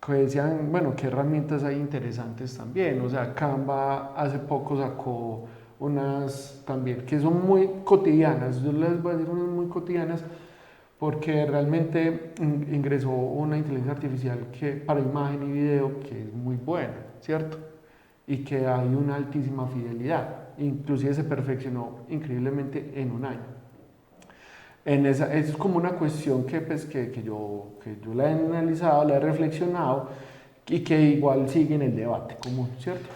que decían, bueno, qué herramientas hay interesantes también. O sea, Canva hace poco sacó unas también que son muy cotidianas. Yo les voy a decir unas muy cotidianas porque realmente ingresó una inteligencia artificial para imagen y video que es muy buena, ¿cierto? Y que hay una altísima fidelidad, inclusive se perfeccionó increíblemente en un año. Es como una cuestión que yo la he analizado, la he reflexionado y que igual sigue en el debate común, ¿cierto?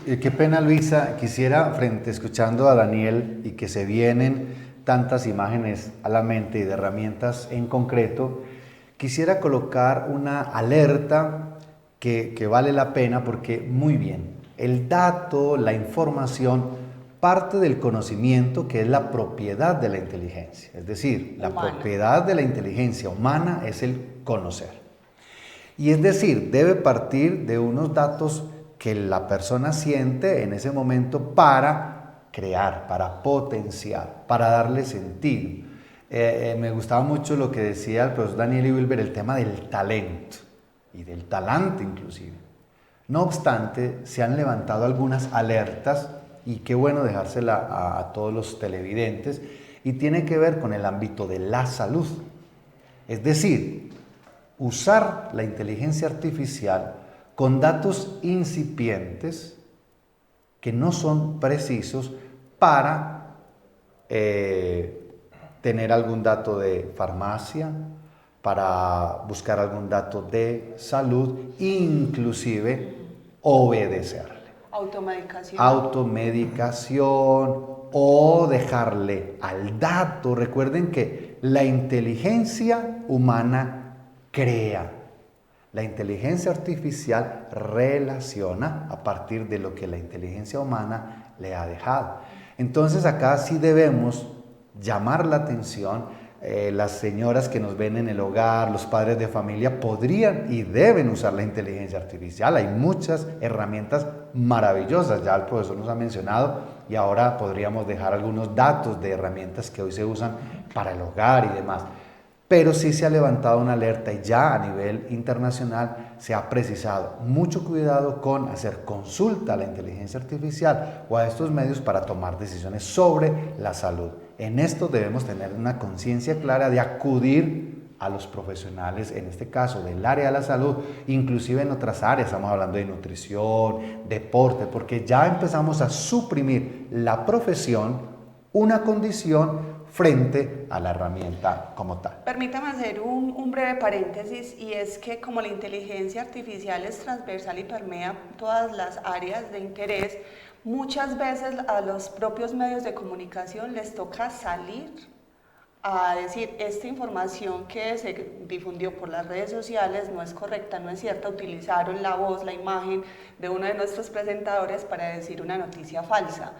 Qué pena, Luisa, quisiera, escuchando a Daniel y que se vienen tantas imágenes a la mente y de herramientas en concreto, quisiera colocar una alerta que vale la pena porque, muy bien, el dato, la información, parte del conocimiento que es la propiedad de la inteligencia. Es decir, la propiedad de la inteligencia humana es el conocer. Y es decir, debe partir de unos datos que la persona siente en ese momento para crear, para potenciar, para darle sentido. Me gustaba mucho lo que decía el profesor Daniel Wilber, el tema del talento y del talante inclusive. No obstante, se han levantado algunas alertas, y qué bueno dejársela a todos los televidentes, y tiene que ver con el ámbito de la salud. Es decir, usar la inteligencia artificial con datos incipientes que no son precisos para tener algún dato de farmacia, para buscar algún dato de salud, inclusive obedecerle. Automedicación. Automedicación o dejarle al dato. Recuerden que la inteligencia humana crea. La inteligencia artificial relaciona a partir de lo que la inteligencia humana le ha dejado. Entonces acá sí debemos llamar la atención. Las señoras que nos ven en el hogar, los padres de familia podrían y deben usar la inteligencia artificial. Hay muchas herramientas maravillosas, ya el profesor nos ha mencionado, y ahora podríamos dejar algunos datos de herramientas que hoy se usan para el hogar y demás. Pero sí se ha levantado una alerta y ya a nivel internacional se ha precisado mucho cuidado con hacer consulta a la inteligencia artificial o a estos medios para tomar decisiones sobre la salud. En esto debemos tener una conciencia clara de acudir a los profesionales, en este caso del área de la salud, inclusive en otras áreas, estamos hablando de nutrición, deporte, porque ya empezamos a suprimir la profesión, una condición frente a la herramienta como tal. Permítame hacer un breve paréntesis, y es que como la inteligencia artificial es transversal y permea todas las áreas de interés, muchas veces a los propios medios de comunicación les toca salir a decir: esta información que se difundió por las redes sociales no es correcta, no es cierta, utilizaron la voz, la imagen de uno de nuestros presentadores para decir una noticia falsa.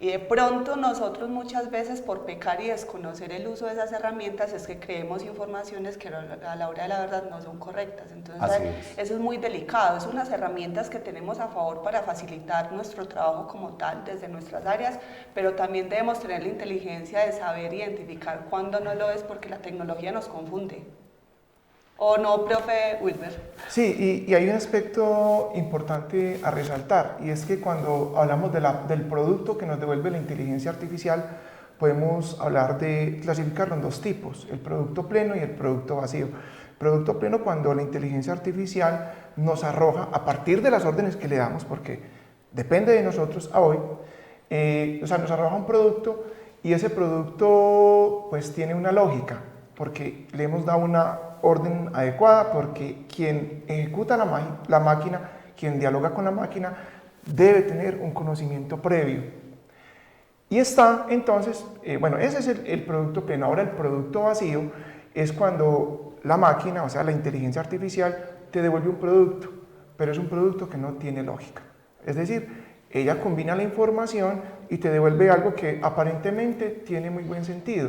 Y de pronto nosotros muchas veces, por pecar y desconocer el uso de esas herramientas, es que creemos informaciones que a la hora de la verdad no son correctas. Entonces eso es muy delicado. Es unas herramientas que tenemos a favor para facilitar nuestro trabajo como tal desde nuestras áreas, pero también debemos tener la inteligencia de saber identificar cuándo no lo es, porque la tecnología nos confunde. ¿O no, profe Wilber? Sí, y hay un aspecto importante a resaltar, y es que cuando hablamos del producto que nos devuelve la inteligencia artificial, podemos hablar de clasificarlo en dos tipos: el producto pleno y el producto vacío. Producto pleno, cuando la inteligencia artificial nos arroja, a partir de las órdenes que le damos, porque depende de nosotros a hoy, nos arroja un producto, y ese producto pues tiene una lógica, porque le hemos dado una orden adecuada, porque quien ejecuta la máquina, quien dialoga con la máquina, debe tener un conocimiento previo. Y está entonces, bueno, ese es el producto pleno. Ahora el producto vacío es cuando la máquina, o sea la inteligencia artificial, te devuelve un producto, pero es un producto que no tiene lógica. Es decir, ella combina la información y te devuelve algo que aparentemente tiene muy buen sentido.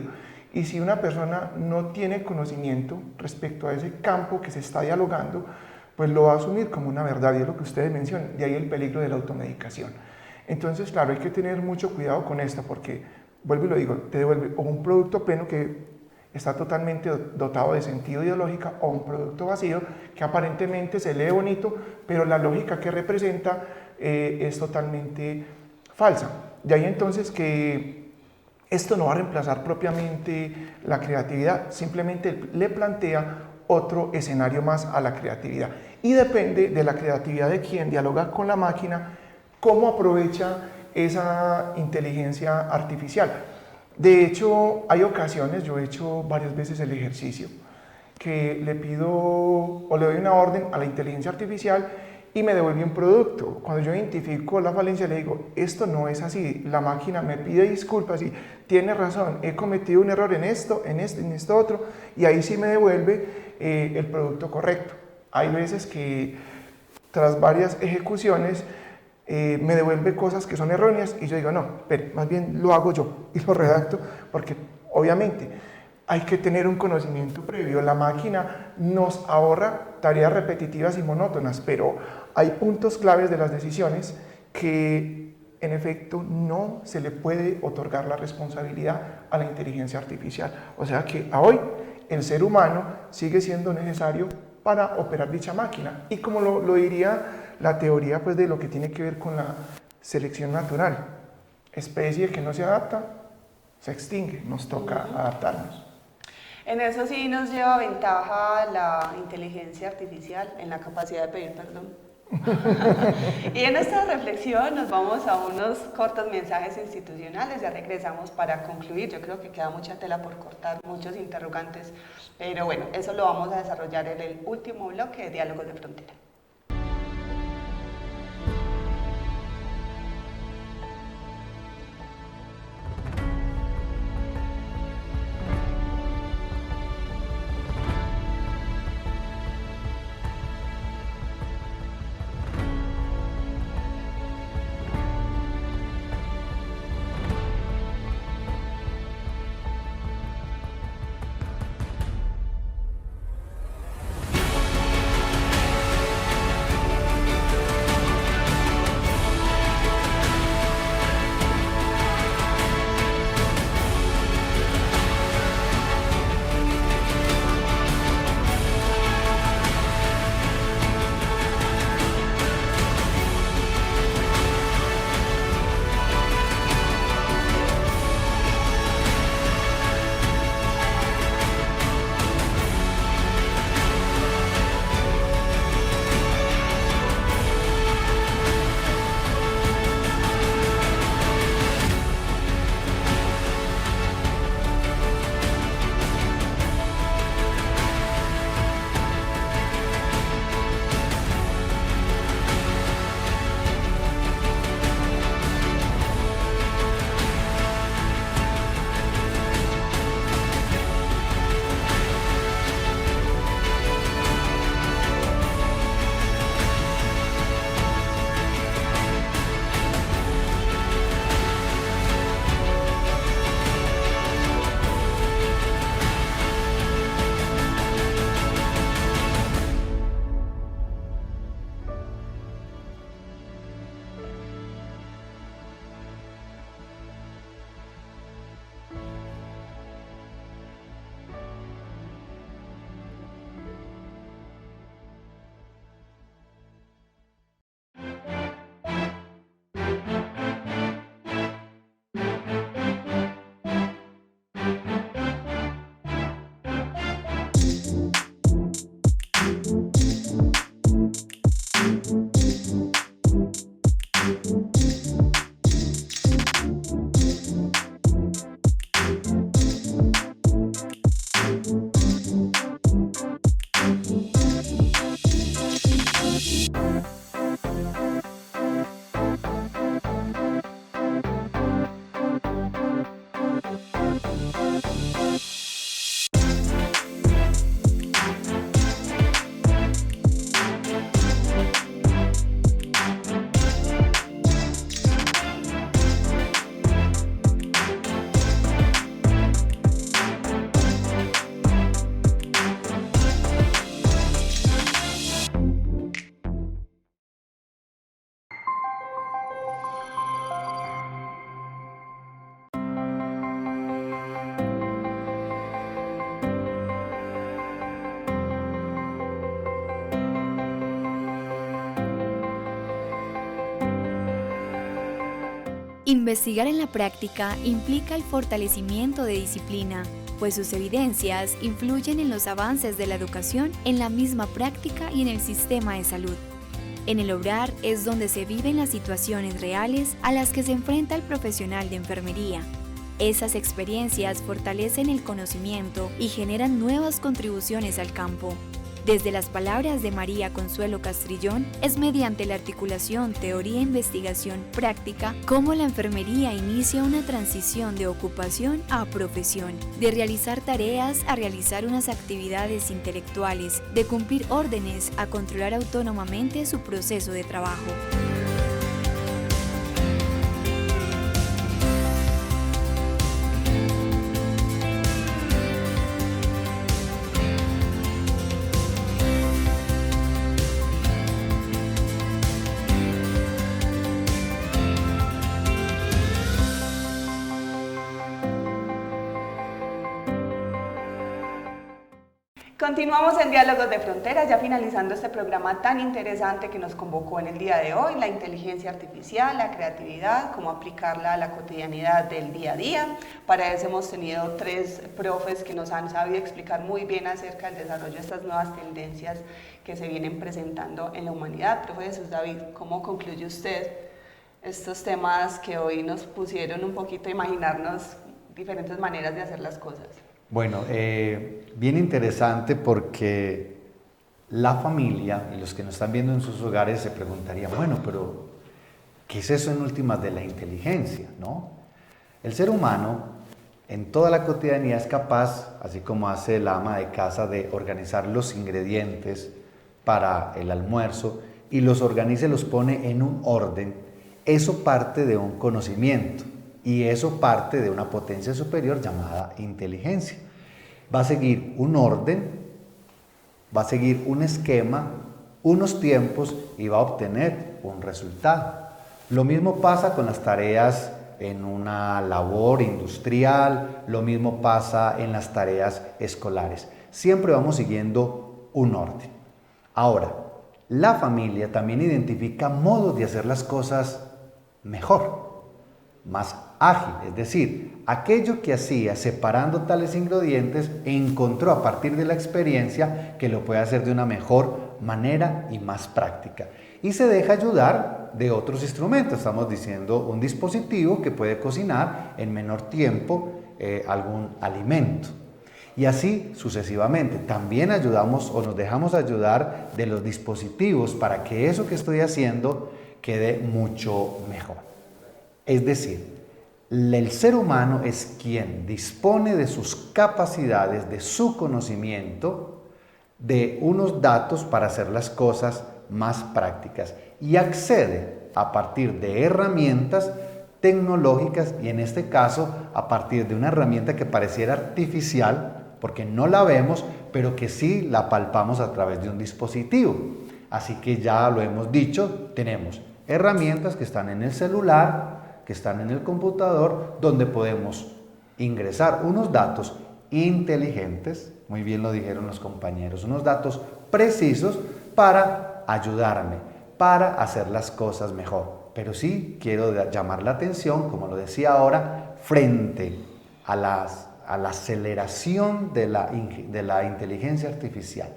Y si una persona no tiene conocimiento respecto a ese campo que se está dialogando, pues lo va a asumir como una verdad, y es lo que ustedes mencionan, de ahí el peligro de la automedicación. Entonces, claro, hay que tener mucho cuidado con esto, porque, vuelvo y lo digo, te devuelve o un producto pleno que está totalmente dotado de sentido ideológica, o un producto vacío que aparentemente se lee bonito, pero la lógica que representa es totalmente falsa. De ahí entonces que esto no va a reemplazar propiamente la creatividad, simplemente le plantea otro escenario más a la creatividad. Y depende de la creatividad de quien dialoga con la máquina, cómo aprovecha esa inteligencia artificial. De hecho, hay ocasiones, yo he hecho varias veces el ejercicio, que le pido o le doy una orden a la inteligencia artificial y me devuelve un producto. Cuando yo identifico la falencia, le digo: esto no es así, la máquina me pide disculpas y tiene razón, he cometido un error en esto, en esto otro, y ahí sí me devuelve el producto correcto. Hay veces que tras varias ejecuciones me devuelve cosas que son erróneas, y yo digo: no, pero más bien lo hago yo y lo redacto, porque obviamente hay que tener un conocimiento previo. La máquina nos ahorra tareas repetitivas y monótonas, pero hay puntos claves de las decisiones que en efecto no se le puede otorgar la responsabilidad a la inteligencia artificial. O sea que a hoy el ser humano sigue siendo necesario para operar dicha máquina. Y como lo diría la teoría pues, de lo que tiene que ver con la selección natural. Especie que no se adapta, se extingue, nos toca adaptarnos. En eso sí nos lleva ventaja la inteligencia artificial, en la capacidad de pedir perdón. Y en esta reflexión nos vamos a unos cortos mensajes institucionales, ya regresamos para concluir. Yo creo que queda mucha tela por cortar, muchos interrogantes, pero bueno, eso lo vamos a desarrollar en el último bloque de Diálogos de Frontera. Investigar en la práctica implica el fortalecimiento de disciplina, pues sus evidencias influyen en los avances de la educación, en la misma práctica y en el sistema de salud. En el obrar es donde se viven las situaciones reales a las que se enfrenta el profesional de enfermería. Esas experiencias fortalecen el conocimiento y generan nuevas contribuciones al campo. Desde las palabras de María Consuelo Castrillón, es mediante la articulación teoría-investigación práctica cómo la enfermería inicia una transición de ocupación a profesión, de realizar tareas a realizar unas actividades intelectuales, de cumplir órdenes a controlar autónomamente su proceso de trabajo. Continuamos en Diálogos de Fronteras, ya finalizando este programa tan interesante que nos convocó en el día de hoy, la inteligencia artificial, la creatividad, cómo aplicarla a la cotidianidad del día a día. Para eso hemos tenido 3 profes que nos han sabido explicar muy bien acerca del desarrollo de estas nuevas tendencias que se vienen presentando en la humanidad. Profe Jesús David, ¿cómo concluye usted estos temas que hoy nos pusieron un poquito a imaginarnos diferentes maneras de hacer las cosas? Bueno, bien interesante porque la familia y los que nos están viendo en sus hogares se preguntarían, bueno, pero ¿qué es eso en últimas de la inteligencia, no? El ser humano en toda la cotidianidad es capaz, así como hace la ama de casa, de organizar los ingredientes para el almuerzo y los organiza y los pone en un orden. Eso parte de un conocimiento. Y eso parte de una potencia superior llamada inteligencia. Va a seguir un orden, va a seguir un esquema, unos tiempos y va a obtener un resultado. Lo mismo pasa con las tareas en una labor industrial, lo mismo pasa en las tareas escolares. Siempre vamos siguiendo un orden. Ahora, la familia también identifica modos de hacer las cosas mejor, más ágil, es decir, aquello que hacía separando tales ingredientes encontró a partir de la experiencia que lo puede hacer de una mejor manera y más práctica. Y se deja ayudar de otros instrumentos, estamos diciendo un dispositivo que puede cocinar en menor tiempo algún alimento. Y así sucesivamente. También ayudamos o nos dejamos ayudar de los dispositivos para que eso que estoy haciendo quede mucho mejor. Es decir, el ser humano es quien dispone de sus capacidades, de su conocimiento, de unos datos para hacer las cosas más prácticas y accede a partir de herramientas tecnológicas y en este caso a partir de una herramienta que pareciera artificial porque no la vemos, pero que sí la palpamos a través de un dispositivo. Así que ya lo hemos dicho, tenemos herramientas que están en el celular, que están en el computador, donde podemos ingresar unos datos inteligentes, muy bien lo dijeron los compañeros, unos datos precisos para ayudarme, para hacer las cosas mejor. Pero sí quiero llamar la atención, como lo decía ahora, frente a la aceleración de la inteligencia artificial,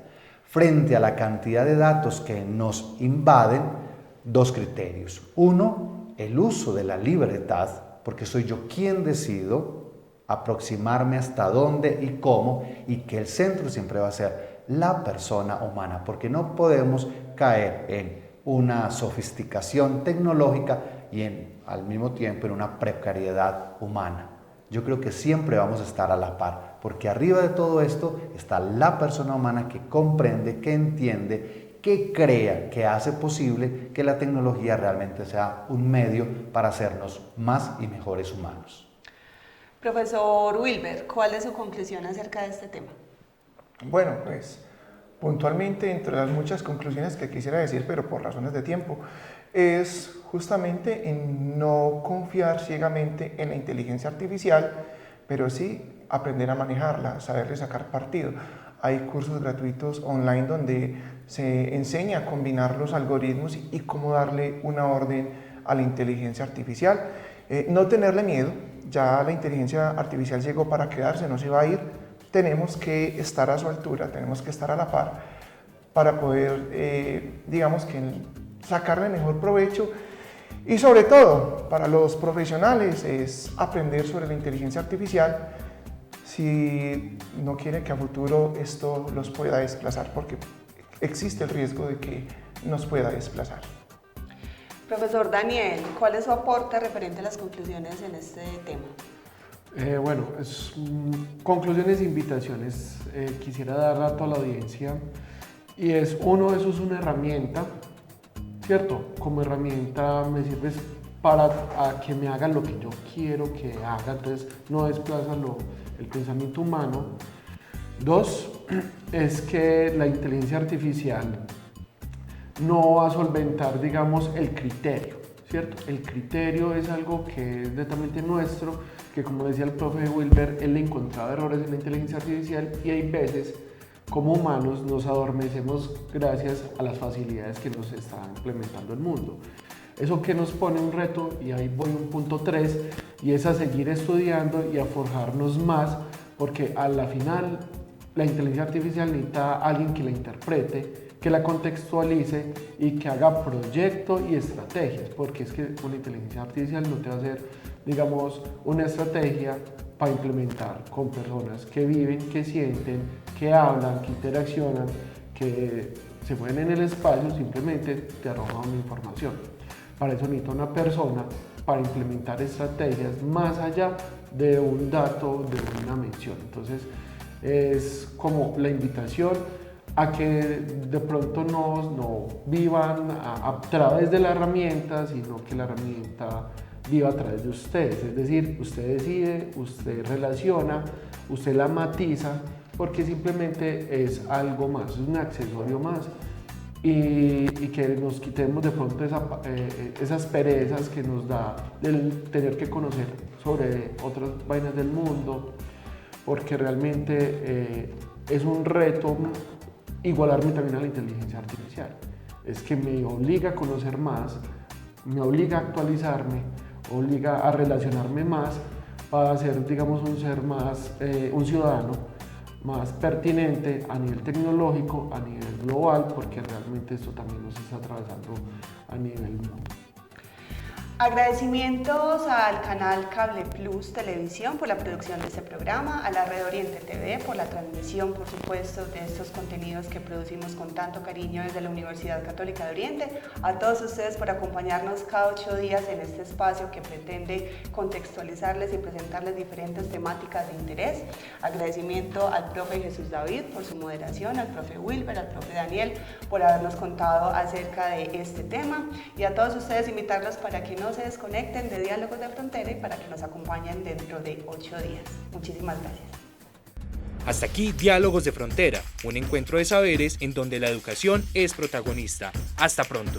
frente a la cantidad de datos que nos invaden, 2 criterios. Uno, el uso de la libertad, porque soy yo quien decido aproximarme hasta dónde y cómo, y que el centro siempre va a ser la persona humana, porque no podemos caer en una sofisticación tecnológica y al mismo tiempo en una precariedad humana. Yo creo que siempre vamos a estar a la par, porque arriba de todo esto está la persona humana que comprende, que entiende, que crea, que hace posible que la tecnología realmente sea un medio para hacernos más y mejores humanos. Profesor Wilber, ¿cuál es su conclusión acerca de este tema? Bueno, pues puntualmente entre las muchas conclusiones que quisiera decir, pero por razones de tiempo, es justamente en no confiar ciegamente en la inteligencia artificial, pero sí aprender a manejarla, saberle sacar partido. Hay cursos gratuitos online donde se enseña a combinar los algoritmos y cómo darle una orden a la inteligencia artificial. No tenerle miedo, ya la inteligencia artificial llegó para quedarse, no se va a ir. Tenemos que estar a su altura, tenemos que estar a la par para poder, digamos que sacarle mejor provecho. Y sobre todo, para los profesionales es aprender sobre la inteligencia artificial si no quieren que a futuro esto los pueda desplazar, porque existe el riesgo de que nos pueda desplazar. Profesor Daniel, ¿cuál es su aporte referente a las conclusiones en este tema? Bueno, conclusiones e invitaciones. Quisiera dar a toda la audiencia y es, uno, eso es una herramienta, ¿cierto? Como herramienta me sirve para que me haga lo que yo quiero que haga, entonces no desplaza el pensamiento humano. 2, es que la inteligencia artificial no va a solventar, digamos, el criterio, ¿cierto? El criterio es algo que es netamente nuestro, que como decía el profe Wilber, él le encontraba errores en la inteligencia artificial y hay veces como humanos nos adormecemos gracias a las facilidades que nos está implementando el mundo. Eso que nos pone un reto, y ahí voy a un punto 3, y es a seguir estudiando y a forjarnos más, porque a la final la inteligencia artificial necesita a alguien que la interprete, que la contextualice y que haga proyectos y estrategias, porque es que una inteligencia artificial no te va a hacer, digamos, una estrategia para implementar con personas que viven, que sienten, que hablan, que interaccionan, que se mueven en el espacio, simplemente te arroja una información. Para eso necesita una persona para implementar estrategias más allá de un dato, de una mención. Entonces es como la invitación a que de pronto no vivan a través de la herramienta, sino que la herramienta viva a través de ustedes. Es decir, usted decide, usted relaciona, usted la matiza, porque simplemente es algo más, es un accesorio más. Y que nos quitemos de pronto esas perezas que nos da el tener que conocer sobre otras vainas del mundo, porque realmente es un reto igualarme también a la inteligencia artificial. Es que me obliga a conocer más, me obliga a actualizarme, obliga a relacionarme más para ser, digamos, un ser más, un ciudadano más pertinente a nivel tecnológico, a nivel global, porque realmente esto también nos está atravesando a nivel mundo. Agradecimientos al canal Cable Plus Televisión por la producción de este programa, a la Red Oriente TV por la transmisión, por supuesto, de estos contenidos que producimos con tanto cariño desde la Universidad Católica de Oriente, a todos ustedes por acompañarnos cada 8 días en este espacio que pretende contextualizarles y presentarles diferentes temáticas de interés. Agradecimiento al profe Jesús David por su moderación, al profe Wilber, al profe Daniel por habernos contado acerca de este tema, y a todos ustedes invitarlos para que no se desconecten de Diálogos de Frontera y para que nos acompañen dentro de 8 días. Muchísimas gracias. Hasta aquí Diálogos de Frontera, un encuentro de saberes en donde la educación es protagonista. Hasta pronto.